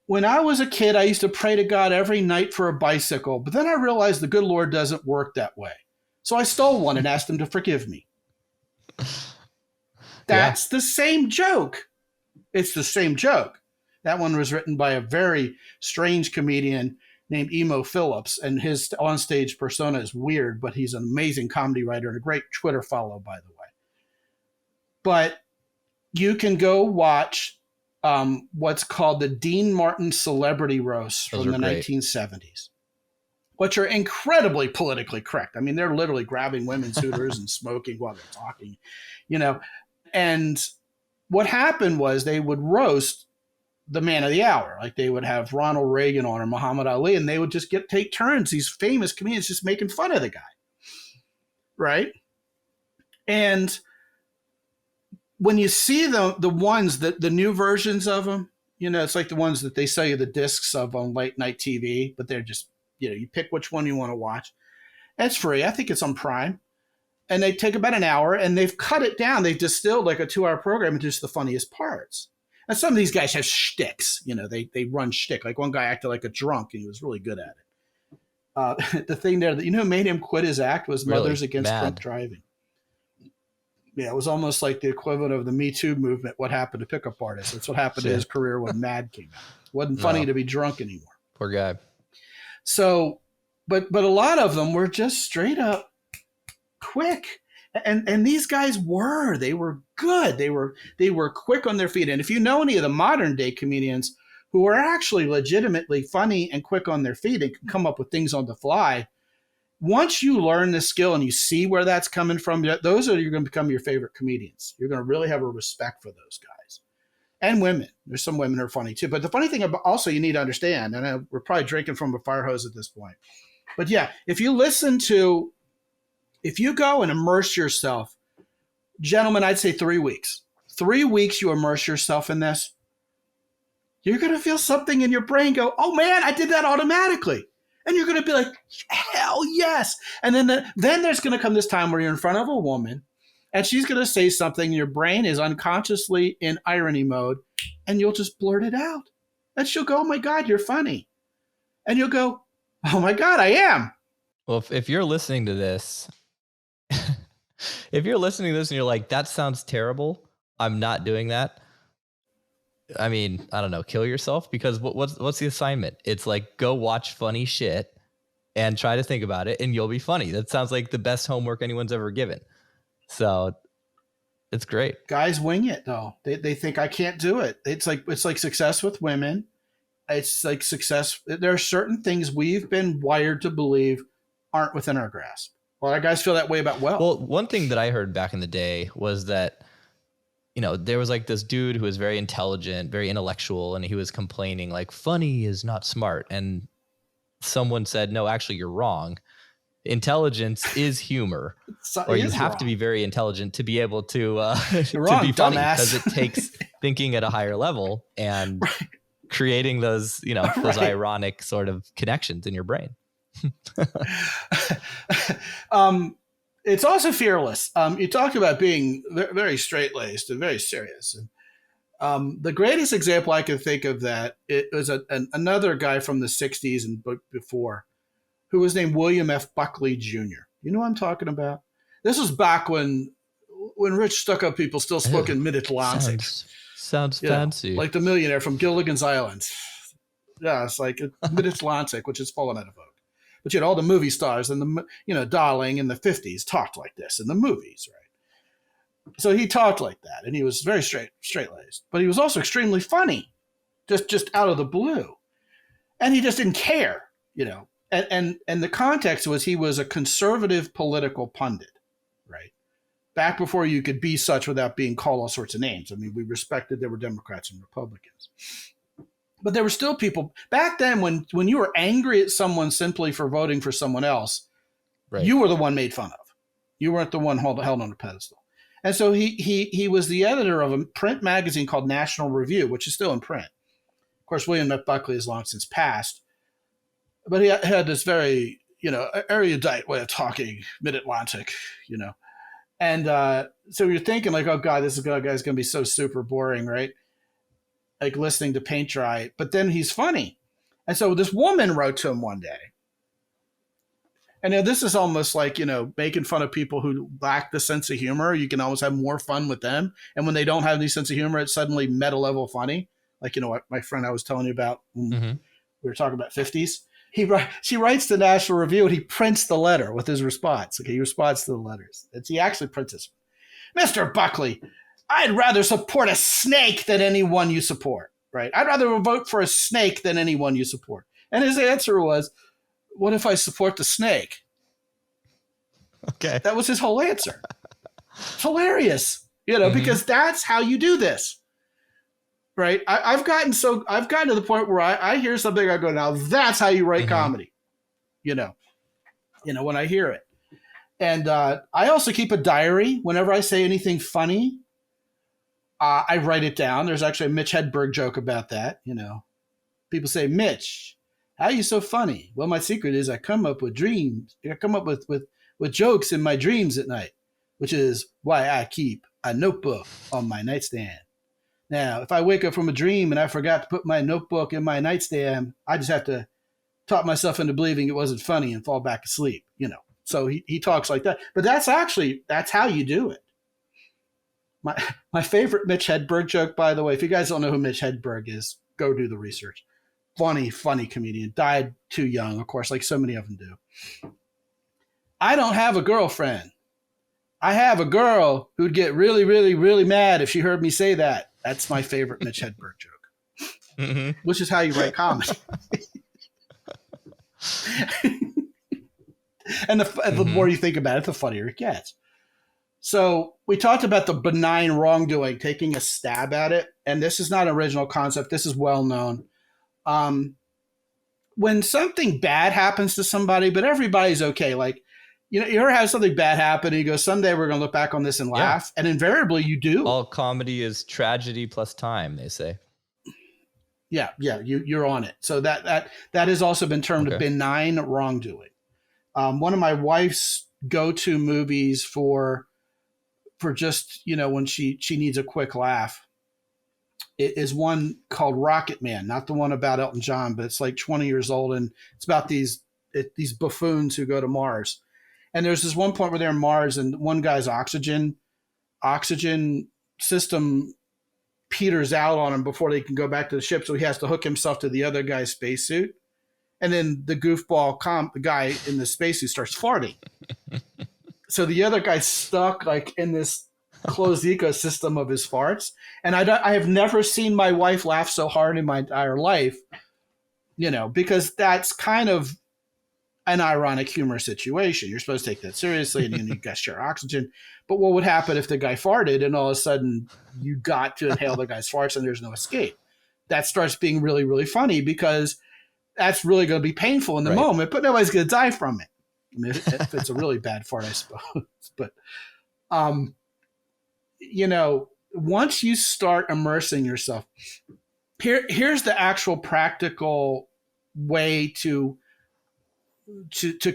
When I was a kid, I used to pray to God every night for a bicycle, but then I realized the good Lord doesn't work that way. So I stole one and asked him to forgive me. That's the same joke. It's the same joke. That one was written by a very strange comedian named Emo Phillips, and his onstage persona is weird, but he's an amazing comedy writer and a great Twitter follow, by the way. But you can go watch what's called the Dean Martin Celebrity Roasts from the 1970s, which are incredibly politically correct. I mean, they're literally grabbing women's suitors and smoking while they're talking, you know. And what happened was they would roast the man of the hour. Like they would have Ronald Reagan on or Muhammad Ali, and they would just take turns, these famous comedians just making fun of the guy. Right? And when you see the ones that the new versions of them, you know, it's like the ones that they sell you the discs of on late night TV, but they're just, you know, you pick which one you want to watch. It's free. I think it's on Prime. And they take about an hour and they've cut it down. They've distilled like a 2-hour program into just the funniest parts. And some of these guys have shticks, you know, they run shtick. Like one guy acted like a drunk and he was really good at it. The thing there that, you know, made him quit his act was really? Mothers Against Drunk Driving. Yeah, it was almost like the equivalent of the Me Too movement. What happened to pickup artists? That's what happened to his career when Mad came out. It wasn't funny to be drunk anymore. Poor guy. So, but a lot of them were just straight up quick. And these guys they were good. They were quick on their feet. And if you know any of the modern day comedians who are actually legitimately funny and quick on their feet and can come up with things on the fly, once you learn this skill and you see where that's coming from, those are you're going to become your favorite comedians. You're going to really have a respect for those guys. And women. There's some women who are funny too. But the funny thing about also you need to understand, and we're probably drinking from a fire hose at this point, but yeah, if you go and immerse yourself, gentlemen, I'd say 3 weeks. 3 weeks you immerse yourself in this, you're going to feel something in your brain go, oh man, I did that automatically. And you're going to be like, hell yes. And then there's going to come this time where you're in front of a woman and she's going to say something. Your brain is unconsciously in irony mode and you'll just blurt it out. And she'll go, oh my God, you're funny. And you'll go, oh my God, I am. Well, if you're listening to this, if you're listening to this and you're like, that sounds terrible, I'm not doing that. I mean, I don't know, kill yourself, because what's the assignment? It's like, go watch funny shit and try to think about it and you'll be funny. That sounds like the best homework anyone's ever given. So it's great. Guys wing it though. They think I can't do it. It's like success with women. It's like success. There are certain things we've been wired to believe aren't within our grasp. A lot of guys feel that way about wealth. Well, one thing that I heard back in the day was that, you know, there was like this dude who was very intelligent, very intellectual, and he was complaining like funny is not smart. And someone said, no, actually, you're wrong. Intelligence is humor, or you have to be very intelligent to be able to be funny, because it takes thinking at a higher level and creating those, you know, those ironic sort of connections in your brain. It's also fearless. You talked about being very straight-laced and very serious. And the greatest example I can think of that, it was another guy from the 60s and before, who was named William F. Buckley Jr. You know what I'm talking about? This was back when rich stuck-up people still spoke in Mid-Atlantic. Sounds fancy. Like the millionaire from Gilligan's Island. Yeah, it's like Mid-Atlantic, which has fallen out of vogue. But you had all the movie stars and Darling in the 50s talked like this in the movies, right? So he talked like that, and he was very straight-laced. But he was also extremely funny, just out of the blue. And he just didn't care, you know. And the context was he was a conservative political pundit, right? Back before you could be such without being called all sorts of names. I mean, we respected there were Democrats and Republicans. But there were still people back then when you were angry at someone simply for voting for someone else, right, you were the one made fun of. You weren't the one held on a pedestal. And so he was the editor of a print magazine called National Review, which is still in print. Of course, William F. Buckley has long since passed. But he had this very, erudite way of talking, Mid-Atlantic, And so you're thinking like, oh, God, this guy's going to be so super boring, right? Like listening to paint dry, but then he's funny. And so this woman wrote to him one day. And this is almost like, making fun of people who lack the sense of humor. You can always have more fun with them. And when they don't have any sense of humor, it's suddenly meta level funny. Like, what my friend I was telling you about when we were talking about 50s. She writes the National Review and he prints the letter with his response. Okay, he responds to the letters. He actually prints this. Mr. Buckley, I'd rather support a snake than anyone you support, right? I'd rather vote for a snake than anyone you support. And his answer was, what if I support the snake? Okay. That was his whole answer. Hilarious, because that's how you do this, right? I've gotten to the point where I hear something, I go, now that's how you write comedy, when I hear it. And I also keep a diary. Whenever I say anything funny, I write it down. There's actually a Mitch Hedberg joke about that. People say, Mitch, how are you so funny? Well, my secret is I come up with dreams. I come up with jokes in my dreams at night, which is why I keep a notebook on my nightstand. Now, if I wake up from a dream and I forgot to put my notebook in my nightstand, I just have to talk myself into believing it wasn't funny and fall back asleep, So he talks like that. But that's how you do it. My favorite Mitch Hedberg joke, by the way, if you guys don't know who Mitch Hedberg is, go do the research. Funny comedian. Died too young, of course, like so many of them do. I don't have a girlfriend. I have a girl who'd get really, really, really mad if she heard me say that. That's my favorite Mitch Hedberg joke, which is how you write comedy. And the more you think about it, the funnier it gets. So we talked about the benign wrongdoing, taking a stab at it. And this is not an original concept. This is well known. When something bad happens to somebody, but everybody's okay. Like, you ever have something bad happen and you go, someday we're going to look back on this and laugh. And invariably you do. All comedy is tragedy plus time, they say. Yeah. You're on it. So that has also been termed a benign wrongdoing. One of my wife's go-to movies for just, when she needs a quick laugh, it is one called Rocket Man, not the one about Elton John, but it's like 20 years old. And it's about these buffoons who go to Mars. And there's this one point where they're on Mars and one guy's oxygen system peters out on him before they can go back to the ship. So he has to hook himself to the other guy's spacesuit. And then the goofball the guy in the spacesuit starts farting. So the other guy's stuck like in this closed ecosystem of his farts. And I have never seen my wife laugh so hard in my entire life, because that's kind of an ironic humor situation. You're supposed to take that seriously and you got to share oxygen. But what would happen if the guy farted and all of a sudden you got to inhale the guy's farts and there's no escape? That starts being really, really funny because that's really going to be painful in the moment, but nobody's going to die from it. I mean, if it's a really bad fart, I suppose. But, once you start immersing yourself, here's the actual practical way to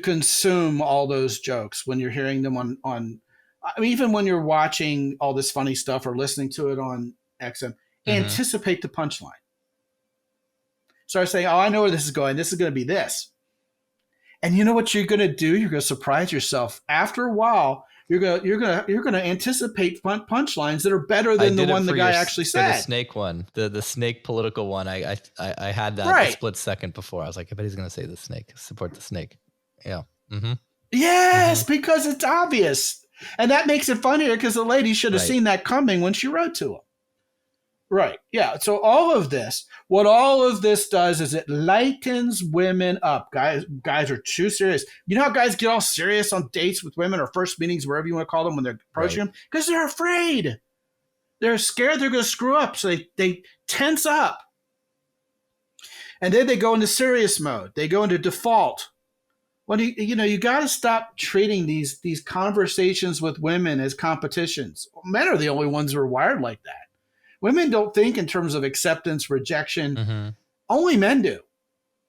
consume all those jokes when you're hearing them on even when you're watching all this funny stuff or listening to it on XM, anticipate the punchline. Start saying, I know where this is going. This is going to be this. And you know what you're going to do? You're going to surprise yourself. After a while, you're going to anticipate punchlines that are better than the one the guy actually said. The snake one, the snake political one. I had that a split second before. I was like, I bet he's going to say the snake. Support the snake. Yeah. Yes, because it's obvious. And that makes it funnier because the lady should have seen that coming when she wrote to him. Right. Yeah. So what all of this does is it lightens women up. Guys are too serious. You know how guys get all serious on dates with women or first meetings, wherever you want to call them, when they're approaching them? Because they're afraid. They're scared they're going to screw up. So they tense up. And then they go into serious mode. They go into default. Well, you got to stop treating these conversations with women as competitions. Men are the only ones who are wired like that. Women don't think in terms of acceptance, rejection. Only men do.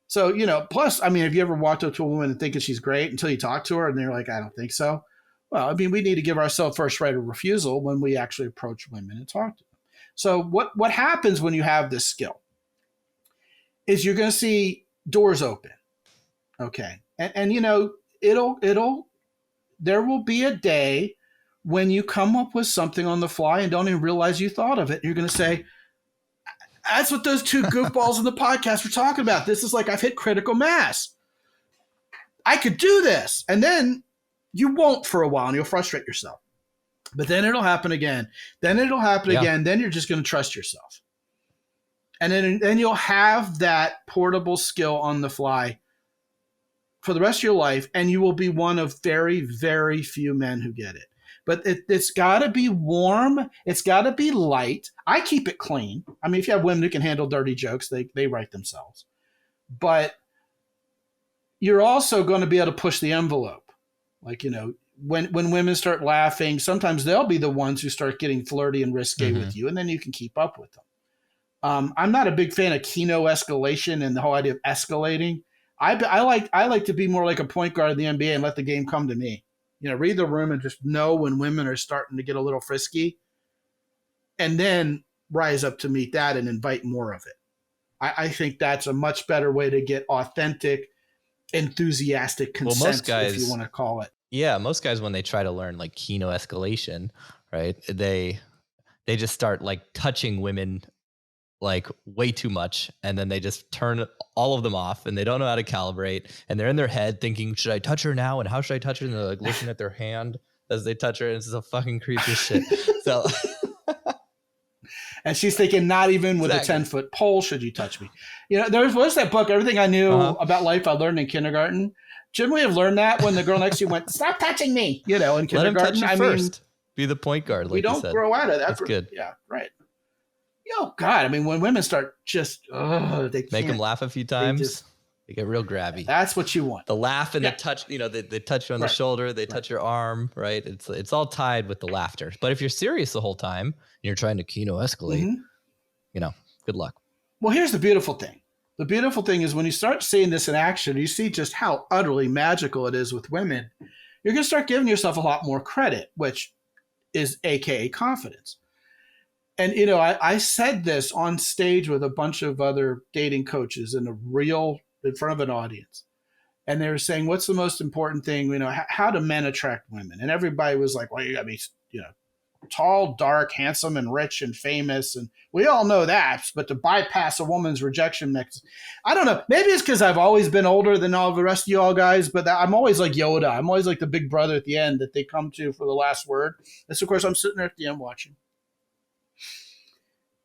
So, plus, I mean, have you ever walked up to a woman and thinking she's great until you talk to her and they're like, I don't think so. Well, I mean, we need to give ourselves first right of refusal when we actually approach women and talk to them. So what happens when you have this skill is you're going to see doors open. Okay. And there will be a day when you come up with something on the fly and don't even realize you thought of it. You're going to say, that's what those two goofballs in the podcast were talking about. This is like, I've hit critical mass. I could do this. And then you won't for a while and you'll frustrate yourself. But then it'll happen again. Then it'll happen again. Then you're just going to trust yourself. And then you'll have that portable skill on the fly for the rest of your life. And you will be one of very, very few men who get it. But it's got to be warm. It's got to be light. I keep it clean. I mean, if you have women who can handle dirty jokes, they write themselves. But you're also going to be able to push the envelope. Like, you know, when women start laughing, sometimes they'll be the ones who start getting flirty and risque with you, and then you can keep up with them. I'm not a big fan of kino escalation and the whole idea of escalating. I like to be more like a point guard in the NBA and let the game come to me. You know, read the room and just know when women are starting to get a little frisky, and then rise up to meet that and invite more of it. I think that's a much better way to get authentic, enthusiastic consent, most guys, if you want to call it. Yeah, most guys, when they try to learn like kino escalation, right, they just start like touching women like way too much, and then they just turn all of them off, and they don't know how to calibrate, and they're in their head thinking, should I touch her now, and how should I touch her, and they're like looking at their hand as they touch her, and it's just a fucking creepy shit. So and she's thinking, not even with a 10-foot pole should you touch me. You know, was that book, Everything I Knew About Life I Learned in Kindergarten. Shouldn't we have learned that when the girl next to you went, stop touching me, you know, in kindergarten? Let him touch you first. Be the point guard, like we don't grow out of that. That's good. Yeah, right. Oh, God. I mean, when women start just, they make them laugh a few times, they get real grabby. That's what you want. The laugh and the touch, you know, they touch you on the shoulder, they touch your arm, right? It's all tied with the laughter. But if you're serious the whole time and you're trying to kino escalate, you know, good luck. Well, here's the beautiful thing. The beautiful thing is when you start seeing this in action, you see just how utterly magical it is with women. You're going to start giving yourself a lot more credit, which is AKA confidence. And, you know, I said this on stage with a bunch of other dating coaches in front of an audience. And they were saying, what's the most important thing, you know, how do men attract women? And everybody was like, well, you got to be, you know, tall, dark, handsome, and rich and famous. And we all know that. But to bypass a woman's rejection mechanism, I don't know. Maybe it's because I've always been older than all the rest of you all guys, but I'm always like Yoda. I'm always like the big brother at the end that they come to for the last word. And so, of course, I'm sitting there at the end watching.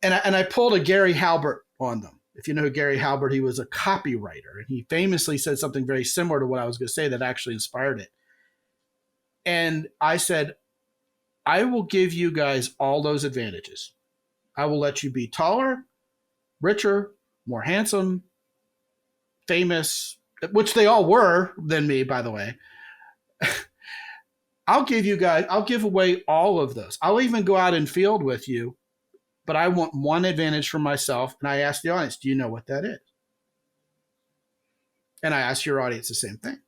And I pulled a Gary Halbert on them. If you know who Gary Halbert, he was a copywriter. And he famously said something very similar to what I was going to say that actually inspired it. And I said, I will give you guys all those advantages. I will let you be taller, richer, more handsome, famous, which they all were than me, by the way. I'll give away all of those. I'll even go out in field with you. But I want one advantage for myself, and I ask the audience, do you know what that is? And I ask your audience the same thing.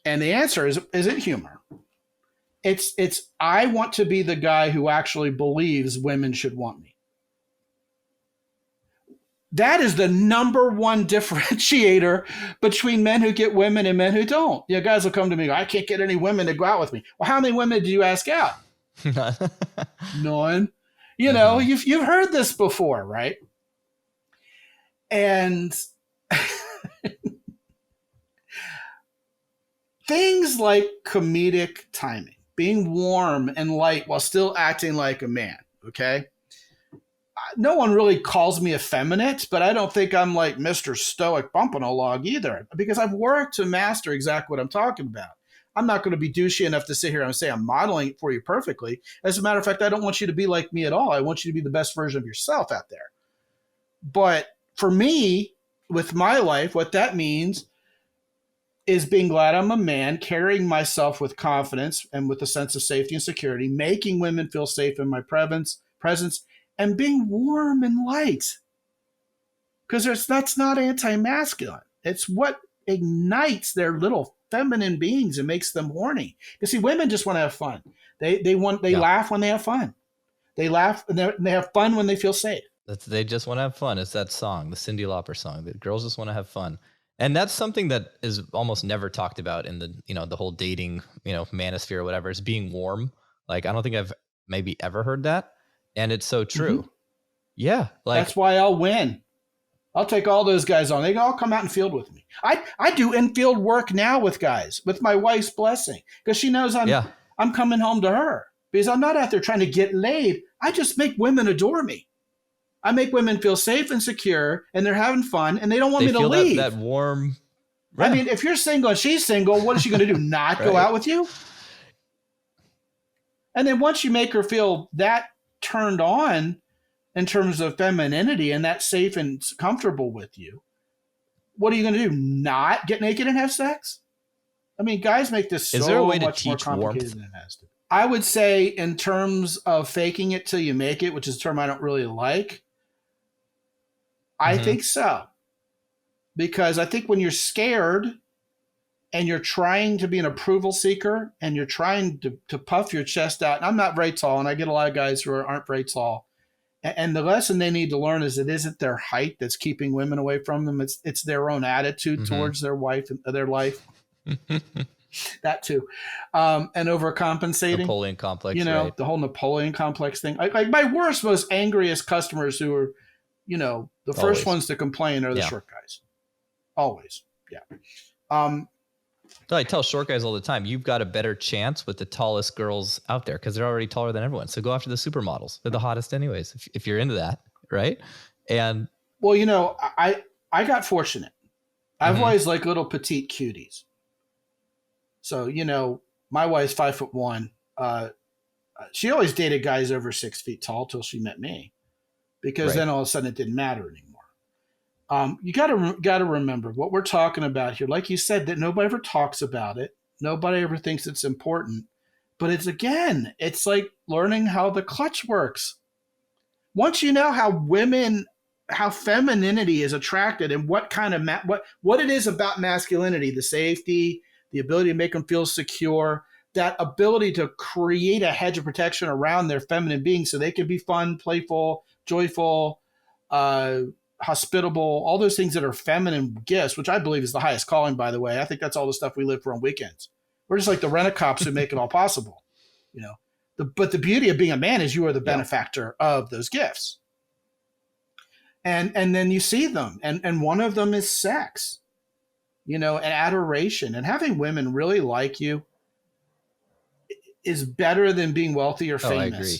And the answer isn't humor. It's I want to be the guy who actually believes women should want me. That is the number one differentiator between men who get women and men who don't. You know, guys will come to me and go, I can't get any women to go out with me. Well, how many women did you ask out? None. You know, you've heard this before, right? And things like comedic timing, being warm and light while still acting like a man, okay? No one really calls me effeminate, but I don't think I'm like Mr. Stoic bumping a log either, because I've worked to master exactly what I'm talking about. I'm not going to be douchey enough to sit here and say I'm modeling it for you perfectly. As a matter of fact, I don't want you to be like me at all. I want you to be the best version of yourself out there. But for me, with my life, what that means is being glad I'm a man, carrying myself with confidence and with a sense of safety and security, making women feel safe in my presence, and being warm and light. Because that's not anti-masculine. It's what ignites their little feminine beings and makes them horny. You see, women just want to have fun. They laugh when they have fun. They laugh and they have fun when they feel safe. They just want to have fun. It's that song, the Cyndi Lauper song. The girls just want to have fun. And that's something that is almost never talked about in the, you know, the whole dating, you know, manosphere or whatever, is being warm. Like, I don't think I've maybe ever heard that. And it's so true. Yeah. Like, that's why I'll win. I'll take all those guys on. They can all come out and field with me. I do infield work now with guys with my wife's blessing because she knows I'm coming home to her because I'm not out there trying to get laid. I just make women adore me. I make women feel safe and secure and they're having fun and they don't want me to leave. That warm. I mean, if you're single and she's single, what is she going to do? Not go out with you? And then once you make her feel that turned on in terms of femininity and that safe and comfortable with you, what are you going to do? Not get naked and have sex? I mean, guys make this so much more complicated than it has to be. I would say in terms of faking it till you make it, which is a term I don't really like, I think so. Because I think when you're scared and you're trying to be an approval seeker and you're trying to puff your chest out, and I'm not very tall, and I get a lot of guys who aren't very tall, and the lesson they need to learn is it isn't their height that's keeping women away from them. It's their own attitude towards their wife and their life. That too. And overcompensating. Napoleon complex, the whole Napoleon complex thing. Like my worst, most angriest customers who are, the first ones to complain are the short guys. Always. Yeah. So I tell short guys all the time, you've got a better chance with the tallest girls out there because they're already taller than everyone. So go after the supermodels. They're the hottest anyways, if you're into that, right? And well, I got fortunate. I've always liked little petite cuties. So, my wife's 5'1". She always dated guys over 6 feet tall till she met me, because then all of a sudden it didn't matter anymore. You got to remember what we're talking about here. Like you said, that nobody ever talks about it. Nobody ever thinks it's important. But it's like learning how the clutch works. Once you know how femininity is attracted and what kind of what it is about masculinity, the safety, the ability to make them feel secure, that ability to create a hedge of protection around their feminine being so they can be fun, playful, joyful, hospitable, all those things that are feminine gifts, which I believe is the highest calling, by the way. I think that's all the stuff we live for on weekends. We're just like the rent-a-cops who make it all possible, But the beauty of being a man is you are the benefactor of those gifts. And then you see them, and one of them is sex, and adoration. And having women really like you is better than being wealthy or famous. I agree.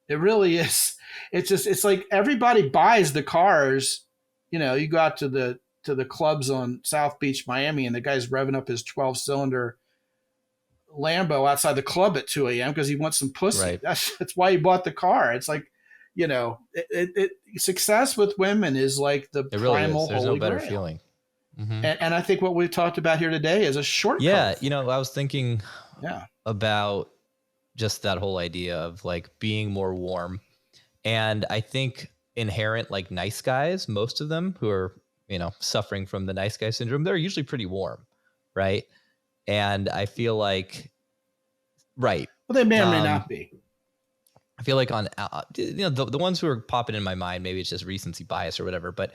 It really is. It's like everybody buys the cars. You go out to the clubs on South Beach, Miami, and the guy's revving up his 12-cylinder Lambo outside the club at 2 a.m. because he wants some pussy. Right. That's why he bought the car. It's like, success with women is like the primal really is. There's holy no better grail. feeling. And I think what we've talked about here today is a shortcut. Yeah, I was thinking about just that whole idea of like being more warm. And I think inherent like nice guys, most of them who are, suffering from the nice guy syndrome, they're usually pretty warm, right? And I feel like, well, they may or may not be. I feel like on, the ones who are popping in my mind, maybe it's just recency bias or whatever, but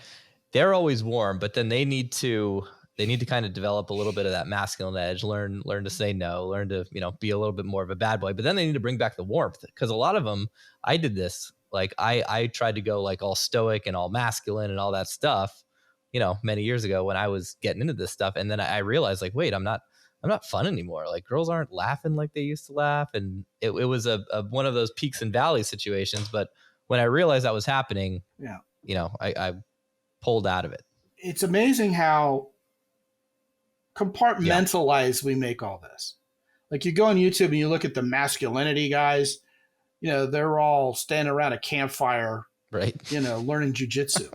they're always warm, but then they need to kind of develop a little bit of that masculine edge, learn to say no, learn to, be a little bit more of a bad boy, but then they need to bring back the warmth. Cause a lot of them, I did this, like I tried to go like all stoic and all masculine and all that stuff, many years ago when I was getting into this stuff. And then I realized like, wait, I'm not fun anymore. Like girls aren't laughing like they used to laugh. And it was a one of those peaks and valleys situations. But when I realized that was happening, I pulled out of it. It's amazing how compartmentalized we make all this. Like you go on YouTube and you look at the masculinity guys, they're all standing around a campfire, right? Learning jujitsu.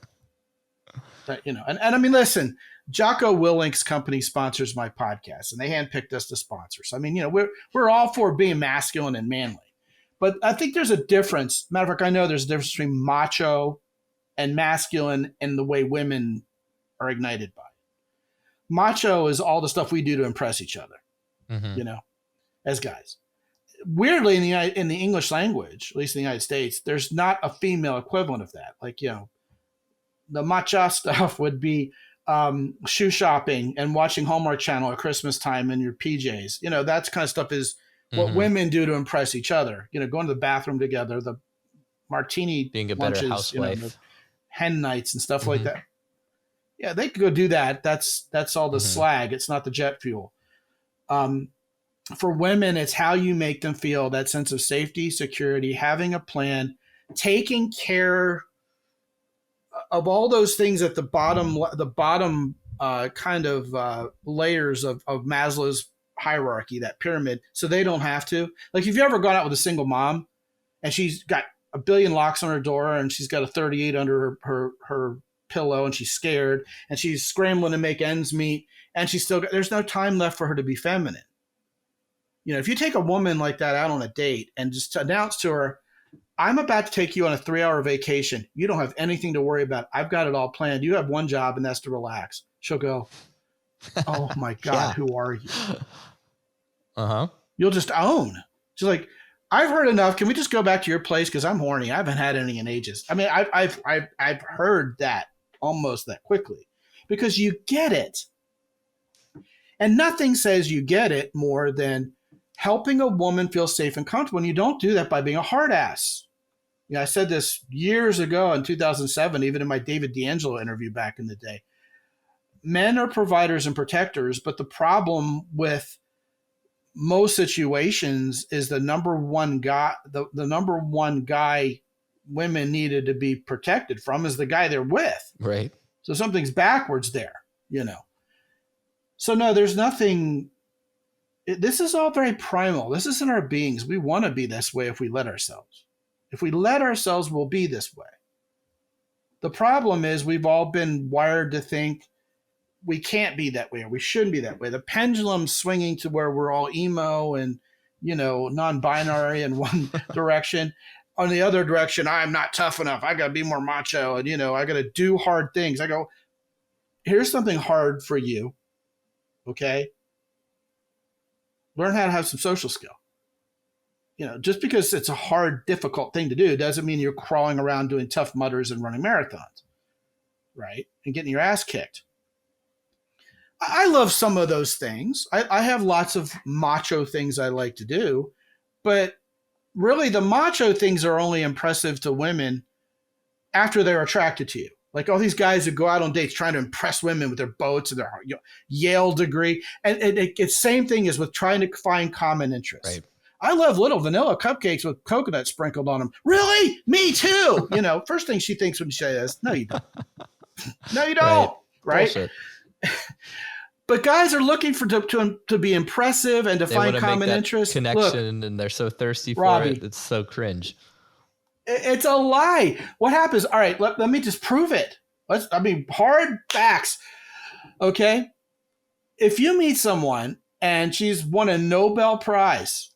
And I mean, listen, Jocko Willink's company sponsors my podcast, and they handpicked us to sponsor. So I mean, we're all for being masculine and manly, but I think there's a difference. Matter of fact, I know there's a difference between macho and masculine and the way women are ignited by it. Macho is all the stuff we do to impress each other, as guys. Weirdly, in the English language, at least in the United States, there's not a female equivalent of that. Like, the macho stuff would be shoe shopping and watching Hallmark Channel at Christmas time in your PJs. That kind of stuff is what women do to impress each other. Going to the bathroom together, the martini being a lunches, better housewife, the hen nights and stuff like that. Yeah, they could go do that. That's all the Mm-hmm. slag. It's not the jet fuel. For women, it's how you make them feel, that sense of safety, security, having a plan, taking care of all those things at the bottom kind of layers of Maslow's hierarchy, that pyramid, so they don't have to. Like, if you ever gone out with a single mom and she's got a billion locks on her door and she's got a 38 under her pillow and she's scared and she's scrambling to make ends meet and she's still there's no time left for her to be feminine. You know, if you take a woman like that out on a date and just announce to her, I'm about to take you on a 3-hour vacation. You don't have anything to worry about. I've got it all planned. You have one job, and that's to relax. She'll go, oh, my God, Yeah. Who are you? Uh-huh. You'll just own. She's like, I've heard enough. Can we just go back to your place? Because I'm horny. I haven't had any in ages. I mean, I've heard that almost that quickly because you get it. And nothing says you get it more than helping a woman feel safe and comfortable. And you don't do that by being a hard ass. You know, I said this years ago in 2007, even in my David D'Angelo interview back in the day. Men are providers and protectors, but the problem with most situations is the number one guy women needed to be protected from is the guy they're with. Right. So something's backwards there, you know. So no, there's nothing. This is all very primal. This is in our beings. We want to be this way if we let ourselves. If we let ourselves, we'll be this way. The problem is we've all been wired to think we can't be that way or we shouldn't be that way. The pendulum's swinging to where we're all emo and, you know, non-binary in one direction. On the other direction, I'm not tough enough. I got to be more macho and, you know, I got to do hard things. I go, here's something hard for you. Okay? Learn how to have some social skill. You know, just because it's a hard, difficult thing to do doesn't mean you're crawling around doing Tough Mudders and running marathons, right? And getting your ass kicked. I love some of those things. I have lots of macho things I like to do, but really the macho things are only impressive to women after they're attracted to you. Like all these guys who go out on dates trying to impress women with their boats and their Yale degree. And it's same thing as with trying to find common interests. Right. I love little vanilla cupcakes with coconut sprinkled on them. Really? Me too. You know, first thing she thinks when she says, no, you don't. No, you don't. Right? But guys are looking for to be impressive and to find common interests. Connection. Look, and they're so thirsty for Robbie, it. It's so cringe. It's a lie. What happens? All right, let me just prove it. Hard facts. Okay? If you meet someone and she's won a Nobel Prize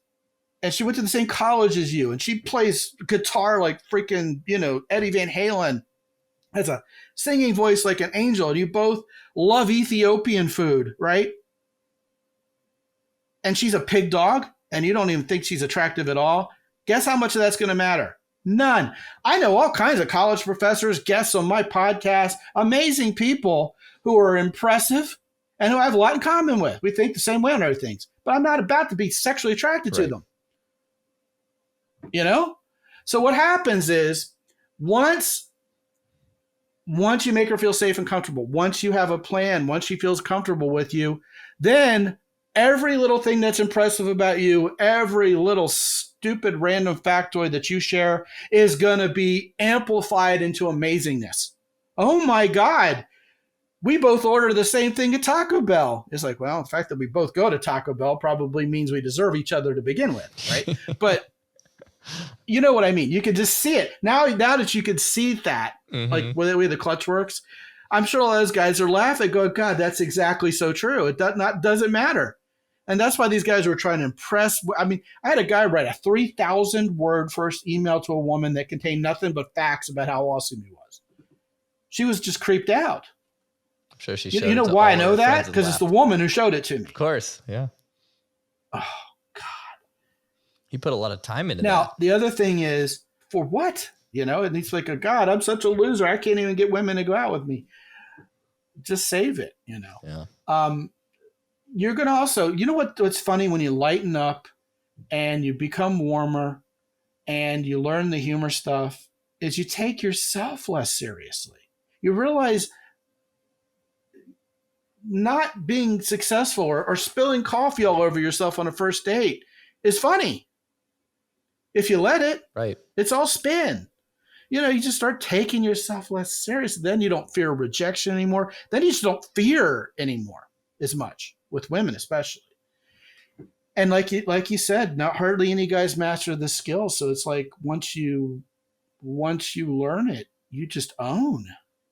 and she went to the same college as you and she plays guitar like freaking, you know, Eddie Van Halen, has a singing voice like an angel, and you both love Ethiopian food, right? And she's a pig dog and you don't even think she's attractive at all. Guess how much of that's going to matter? None. I know all kinds of college professors, guests on my podcast, amazing people who are impressive and who I have a lot in common with. We think the same way on other things, but I'm not about to be sexually attracted to them. You know? So what happens is once you make her feel safe and comfortable, once you have a plan, once she feels comfortable with you, then every little thing that's impressive about you, every little stupid random factoid that you share is going to be amplified into amazingness. Oh my God. We both order the same thing at Taco Bell. It's like, well, the fact that we both go to Taco Bell probably means we deserve each other to begin with, right? But you know what I mean? You can just see it. Now that you can see that, like the way the clutch works, I'm sure all those guys are laughing, going, God, that's exactly so true. It doesn't matter. And that's why these guys were trying to impress. I mean, I had a guy write a 3,000-word first email to a woman that contained nothing but facts about how awesome he was. She was just creeped out. I'm sure she showed it. You know why I know that? Because it's the woman who showed it to me. Of course, yeah. Oh, God. He put a lot of time into that. Now, the other thing is, for what? You know, and he's like, oh, God, I'm such a loser. I can't even get women to go out with me. Just save it, you know. Yeah. You're going to also, you know what's funny when you lighten up and you become warmer and you learn the humor stuff is you take yourself less seriously. You realize not being successful or spilling coffee all over yourself on a first date is funny. If you let it, Right. It's all spin. You just start taking yourself less serious. Then you don't fear rejection anymore. Then you just don't fear anymore as much, with women especially. And like you said, not hardly any guys master the skill. So it's like once you learn it, you just own.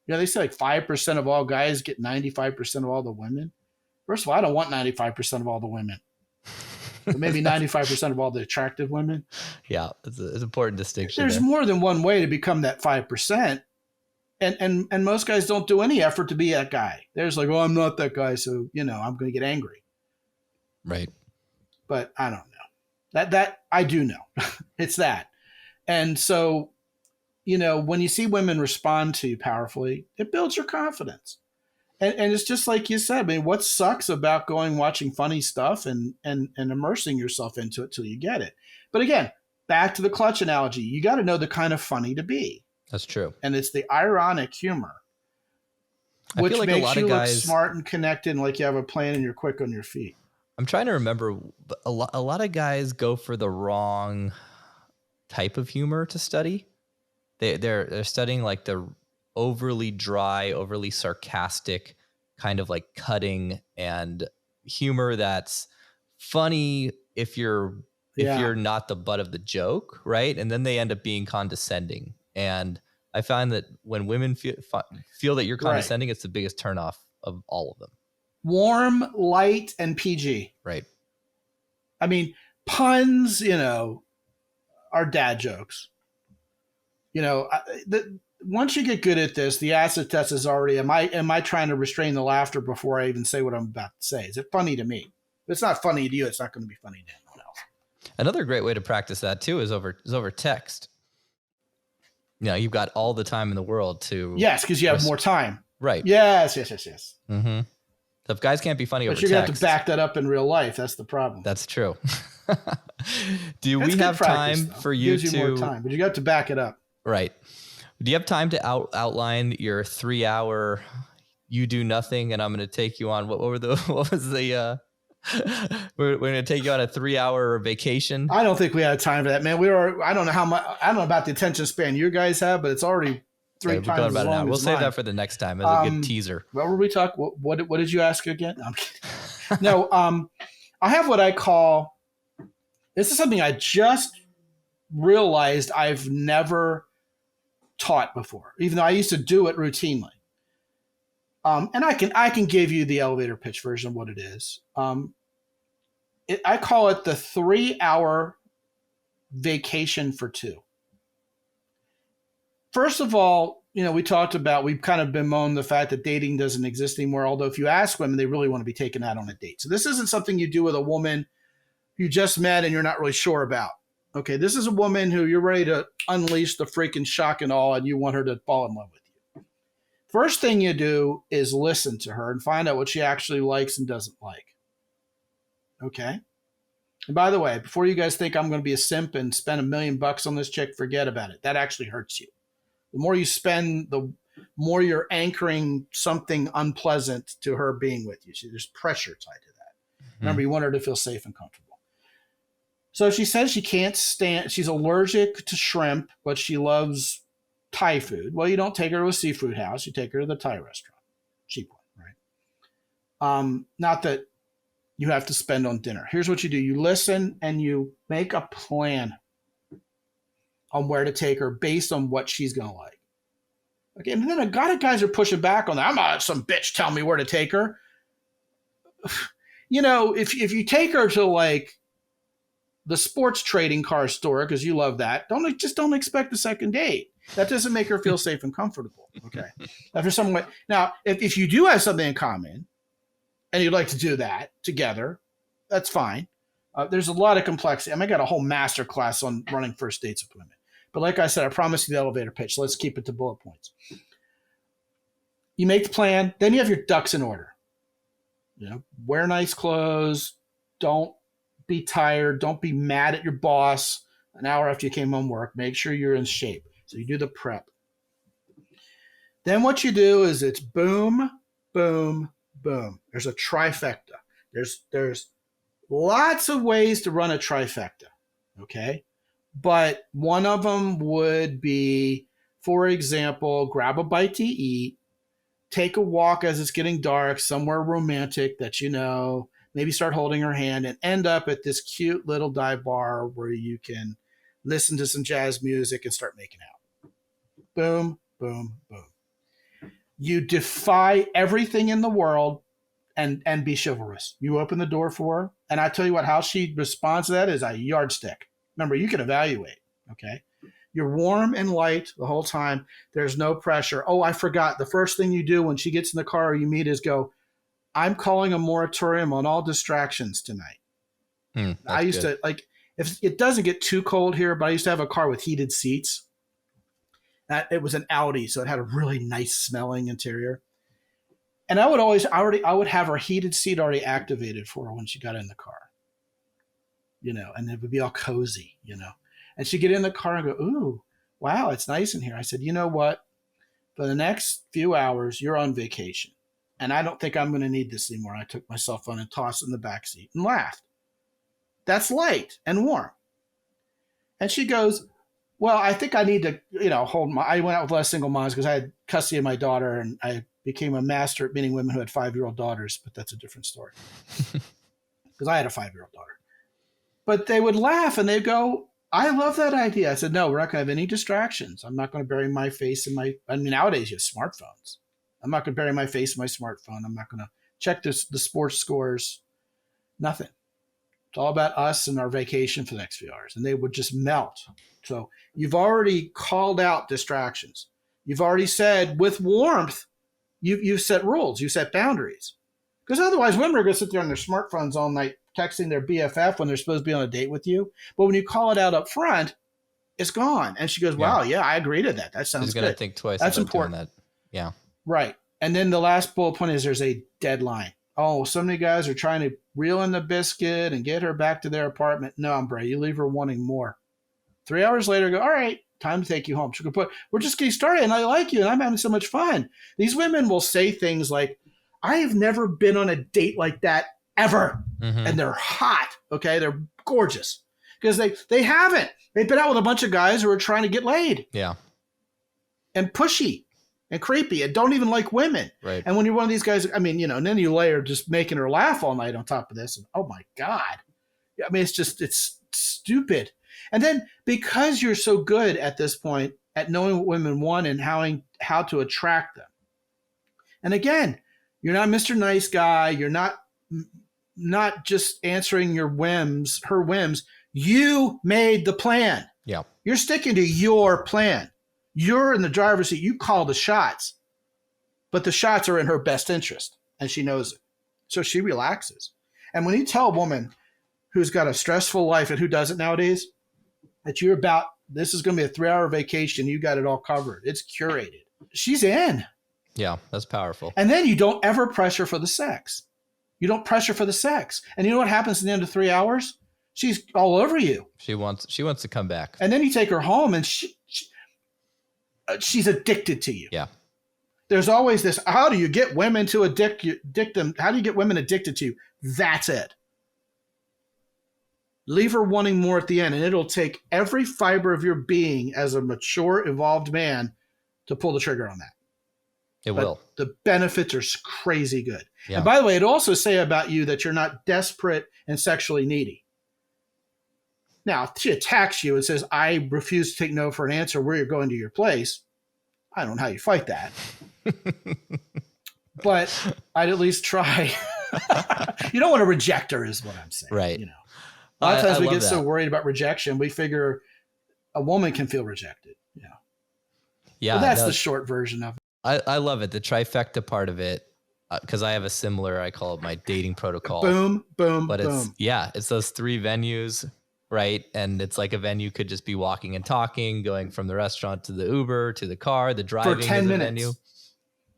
They say like 5% of all guys get 95% of all the women. First of all, I don't want 95% of all the women. But maybe 95% of all the attractive women. Yeah, it's an important distinction. There's more than one way to become that 5%. And most guys don't do any effort to be that guy. They're just like, oh, I'm not that guy, so I'm going to get angry. Right. But I don't know. That I do know. It's that. And so, when you see women respond to you powerfully, it builds your confidence. And it's just like you said. I mean, what sucks about watching funny stuff and immersing yourself into it till you get it? But again, back to the clutch analogy. You got to know the kind of funny to be. That's true. And it's the ironic humor, which I feel like makes a lot you of look guys, smart and connected and like you have a plan and you're quick on your feet. I'm trying to remember. A lot of guys go for the wrong type of humor to study. They're studying like the overly dry, overly sarcastic, kind of like cutting and humor that's funny if you're not the butt of the joke, right? And then they end up being condescending. And I find that when women feel that you're condescending, It's the biggest turnoff of all of them. Warm, light, and PG. Right. I mean, puns, are dad jokes. Once you get good at this, the acid test is already, am I trying to restrain the laughter before I even say what I'm about to say? Is it funny to me? If it's not funny to you, it's not going to be funny to anyone else. Another great way to practice that too is over text. You've got all the time in the world to. Yes, because you have more time. Right. Yes. Mm-hmm. So if guys can't be funny over text. But you're going to have to back that up in real life. That's the problem. That's true. Do we have time for you to. More time, but you got to back it up. Right. Do you have time to outline your 3-hour you do nothing and I'm going to take you on what was the we're going to take you on a 3-hour vacation? I don't think we had time for that, man. I don't know about the attention span you guys have, but it's already three times as long as We'll save mine. that for the next time as a good teaser. What were we talking? What did you ask again? No, I'm kidding. No, I have what I call, this is something I just realized I've never taught before, even though I used to do it routinely. And I can give you the elevator pitch version of what it is. I call it the 3-hour vacation for two. First of all, we've kind of bemoaned the fact that dating doesn't exist anymore. Although if you ask women, they really want to be taken out on a date. So this isn't something you do with a woman you just met and you're not really sure about. Okay, this is a woman who you're ready to unleash the freaking shock and awe, and you want her to fall in love with you. First thing you do is listen to her and find out what she actually likes and doesn't like. Okay? And by the way, before you guys think I'm going to be a simp and spend $1 million on this chick, forget about it. That actually hurts you. The more you spend, the more you're anchoring something unpleasant to her being with you. So there's pressure tied to that. Mm-hmm. Remember, you want her to feel safe and comfortable. So she says she's allergic to shrimp, but she loves Thai food. Well, you don't take her to a seafood house. You take her to the Thai restaurant. Cheap one, right? Not that you have to spend on dinner. Here's what you do. You listen and you make a plan on where to take her based on what she's going to like. Okay, and then a lot of guys are pushing back on that. I'm not some bitch telling me where to take her. If you take her to like the sports trading car store, because you love that, don't expect a second date. That doesn't make her feel safe and comfortable. Okay. Now, if you do have something in common and you'd like to do that together, that's fine. There's a lot of complexity. I got a whole masterclass on running first dates with women. But like I said, I promised you the elevator pitch. So let's keep it to bullet points. You make the plan, then you have your ducks in order. Wear nice clothes. Don't be tired. Don't be mad at your boss an hour after you came home work. Make sure you're in shape. So you do the prep. Then what you do is it's boom, boom, boom. There's a trifecta. There's lots of ways to run a trifecta, okay? But one of them would be, for example, grab a bite to eat, take a walk as it's getting dark, somewhere romantic that you know, maybe start holding her hand and end up at this cute little dive bar where you can listen to some jazz music and start making out. Boom, boom, boom. You defy everything in the world and be chivalrous. You open the door for her, and I tell you what, how she responds to that is a yardstick. Remember, you can evaluate, okay? You're warm and light the whole time. There's no pressure. Oh, I forgot. The first thing you do when she gets in the car or you meet is go, I'm calling a moratorium on all distractions tonight. I used to, like, if it doesn't get too cold here, but I used to have a car with heated seats. It was an Audi, so it had a really nice smelling interior. And I would have her heated seat already activated for her when she got in the car. You know, and it would be all cozy, you know. And she'd get in the car and go, ooh, wow, it's nice in here. I said, you know what? For the next few hours, you're on vacation. And I don't think I'm going to need this anymore. I took my cell phone and tossed it in the back seat and laughed. That's light and warm. And she goes, well, I think I need to, you know, I went out with less single moms because I had custody of my daughter and I became a master at meeting women who had 5-year-old daughters, but that's a different story. Because I had a 5-year-old daughter. But they would laugh and they'd go, I love that idea. I said, no, we're not going to have any distractions. I'm not going to bury my face in nowadays you have smartphones. I'm not going to bury my face in my smartphone. I'm not going to check the sports scores. Nothing. It's all about us and our vacation for the next few hours. And they would just melt. So you've already called out distractions. You've already said with warmth, you've set rules. You set boundaries. Because otherwise women are going to sit there on their smartphones all night texting their BFF when they're supposed to be on a date with you. But when you call it out up front, it's gone. And she goes, wow, yeah, I agree to that. That sounds good. She's going to think twice That's about important. Doing that. Yeah. Right. And then the last bullet point is there's a deadline. Oh, so many guys are trying to reel in the biscuit and get her back to their apartment. No, Bray, you leave her wanting more. 3 hours later, go, all right, time to take you home. She could we're just getting started and I like you and I'm having so much fun. These women will say things like, I have never been on a date like that ever. Mm-hmm. And they're hot. Okay. They're gorgeous because they haven't. They've been out with a bunch of guys who are trying to get laid. Yeah. And pushy and creepy and don't even like women. Right. And when you're one of these guys, I mean, you know, and then you layer just making her laugh all night on top of this. And oh my God. I mean, it's stupid. And then because you're so good at this point at knowing what women want and how to attract them. And again, you're not Mr. Nice Guy. You're not just answering her whims. You made the plan. Yeah. You're sticking to your plan. You're in the driver's seat. You call the shots, but the shots are in her best interest and she knows it. So she relaxes. And when you tell a woman who's got a stressful life and who does it nowadays, that this is going to be a 3-hour vacation. You got it all covered. It's curated. She's in. Yeah, that's powerful. And then you don't ever pressure for the sex. You don't pressure for the sex. And you know what happens at the end of 3 hours? She's all over you. She wants to come back. And then you take her home and she's addicted to you. Yeah. There's always this, how do you get women to addict them? How do you get women addicted to you? That's it. Leave her wanting more at the end, and it'll take every fiber of your being as a mature, evolved man to pull the trigger on that. It will. The benefits are crazy good. Yeah. And by the way, it'll also say about you that you're not desperate and sexually needy. Now, if she attacks you and says, I refuse to take no for an answer, where you're going to your place, I don't know how you fight that. But I'd at least try. You don't want to reject her is what I'm saying. Right. You know, a lot of times we get so worried about rejection, we figure a woman can feel rejected. You know? Yeah. Well, that's the short version of it. I love it. The trifecta part of it. Because I have a similar, I call it my dating protocol. Boom, boom, but boom. It's those 3 venues, right? And it's like a venue could just be walking and talking, going from the restaurant to the Uber to the car, the driving for 10 minutes. Venue.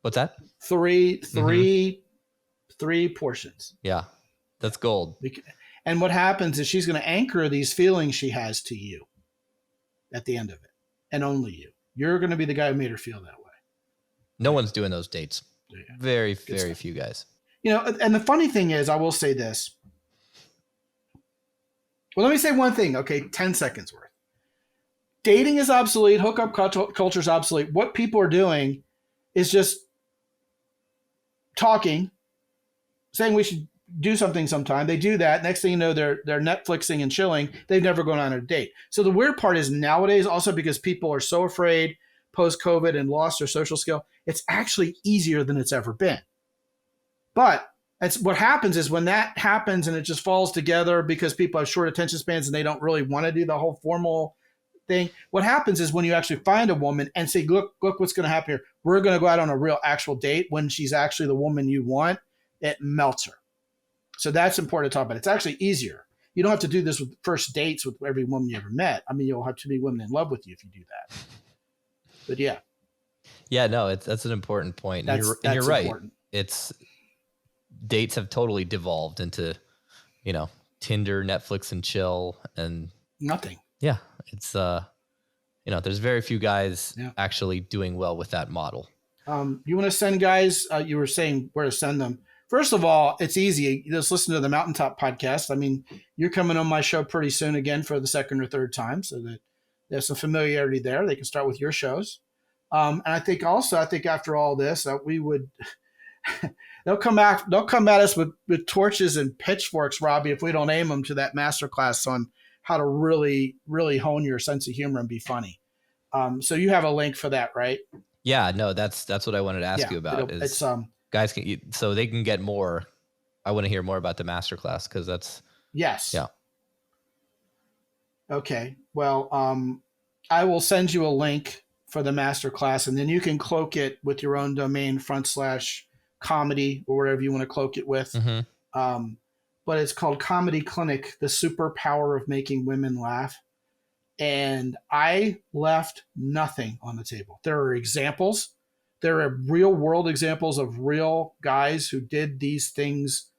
What's that? Three portions. Yeah, that's gold. And what happens is she's going to anchor these feelings she has to you at the end of it, and only you. You're going to be the guy who made her feel that way. No one's doing those dates. Very, very few guys. And the funny thing is, I will say this. Well, let me say one thing. Okay, 10 seconds worth. Dating is obsolete. Hookup culture is obsolete. What people are doing is just talking, saying we should do something sometime. They do that. Next thing you know, they're Netflixing and chilling. They've never gone on a date. So the weird part is nowadays, also because people are so afraid post-COVID and lost their social skill, it's actually easier than it's ever been. But that's what happens is when that happens and it just falls together because people have short attention spans and they don't really want to do the whole formal thing. What happens is when you actually find a woman and say, look what's going to happen here. We're going to go out on a real actual date when she's actually the woman you want. It melts her. So that's important to talk about. It's actually easier. You don't have to do this with first dates with every woman you ever met. I mean, you'll have too many women in love with you if you do that. But yeah. Yeah, no, that's an important point. And you're right. Important. It's dates have totally devolved into, Tinder, Netflix and chill and nothing. Yeah. It's, there's very few guys actually doing well with that model. You want to send guys, you were saying where to send them. First of all, it's easy. You just listen to the Mountaintop podcast. I mean, you're coming on my show pretty soon again for the second or third time. So that there's some familiarity there. They can start with your shows. And I think after all this, we would, they'll come at us with torches and pitchforks, Robbie, if we don't aim them to that masterclass on how to really, really hone your sense of humor and be funny. So you have a link for that, right? Yeah, no, that's what I wanted to ask you about. It's guys so they can get more. I want to hear more about the masterclass because that's yes. Yeah. Okay. Well, I will send you a link for the masterclass, and then you can cloak it with your own domain /comedy or whatever you want to cloak it with. Mm-hmm. But it's called Comedy Clinic: The Superpower of Making Women Laugh. And I left nothing on the table. There are examples. There are real world examples of real guys who did these things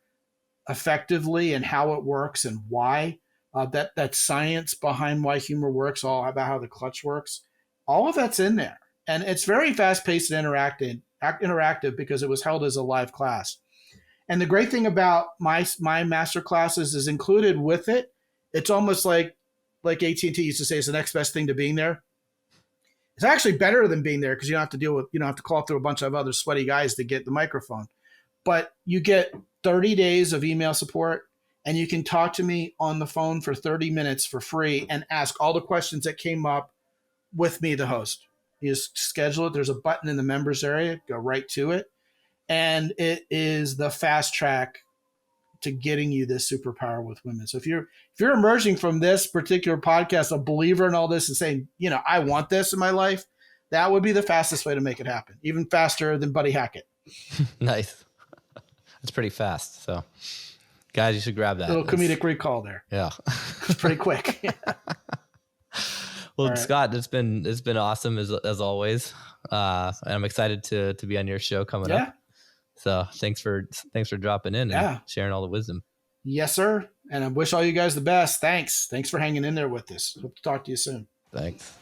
effectively and how it works and why. That science behind why humor works, all about how the clutch works. All of that's in there. And it's very fast-paced and interactive because it was held as a live class. And the great thing about my master classes is included with it. It's almost like AT&T used to say, it's the next best thing to being there. It's actually better than being there because you don't have to call through a bunch of other sweaty guys to get the microphone. But you get 30 days of email support, and you can talk to me on the phone for 30 minutes for free and ask all the questions that came up with me, the host. You just schedule it. There's a button in the members area. Go right to it. And it is the fast track to getting you this superpower with women. So if you're emerging from this particular podcast a believer in all this and saying, I want this in my life, that would be the fastest way to make it happen. Even faster than Buddy Hackett. Nice. That's pretty fast. So guys, you should grab that. Little comedic recall there. Yeah. It's pretty quick. Well, right. Scott, it's been awesome as always. And I'm excited to be on your show coming up. So thanks for dropping in and sharing all the wisdom. Yes, sir. And I wish all you guys the best. Thanks for hanging in there with us. Hope to talk to you soon. Thanks.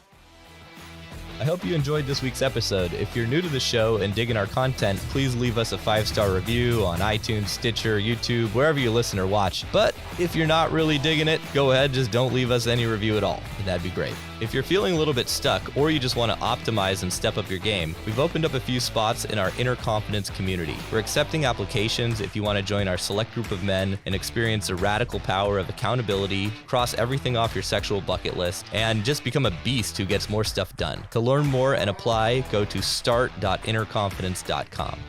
I hope you enjoyed this week's episode. If you're new to the show and digging our content, please leave us a 5-star review on iTunes, Stitcher, YouTube, wherever you listen or watch. But if you're not really digging it, go ahead, just don't leave us any review at all. That'd be great. If you're feeling a little bit stuck or you just want to optimize and step up your game, we've opened up a few spots in our Inner Confidence community. We're accepting applications if you want to join our select group of men and experience the radical power of accountability, cross everything off your sexual bucket list, and just become a beast who gets more stuff done. To learn more and apply, go to start.innerconfidence.com.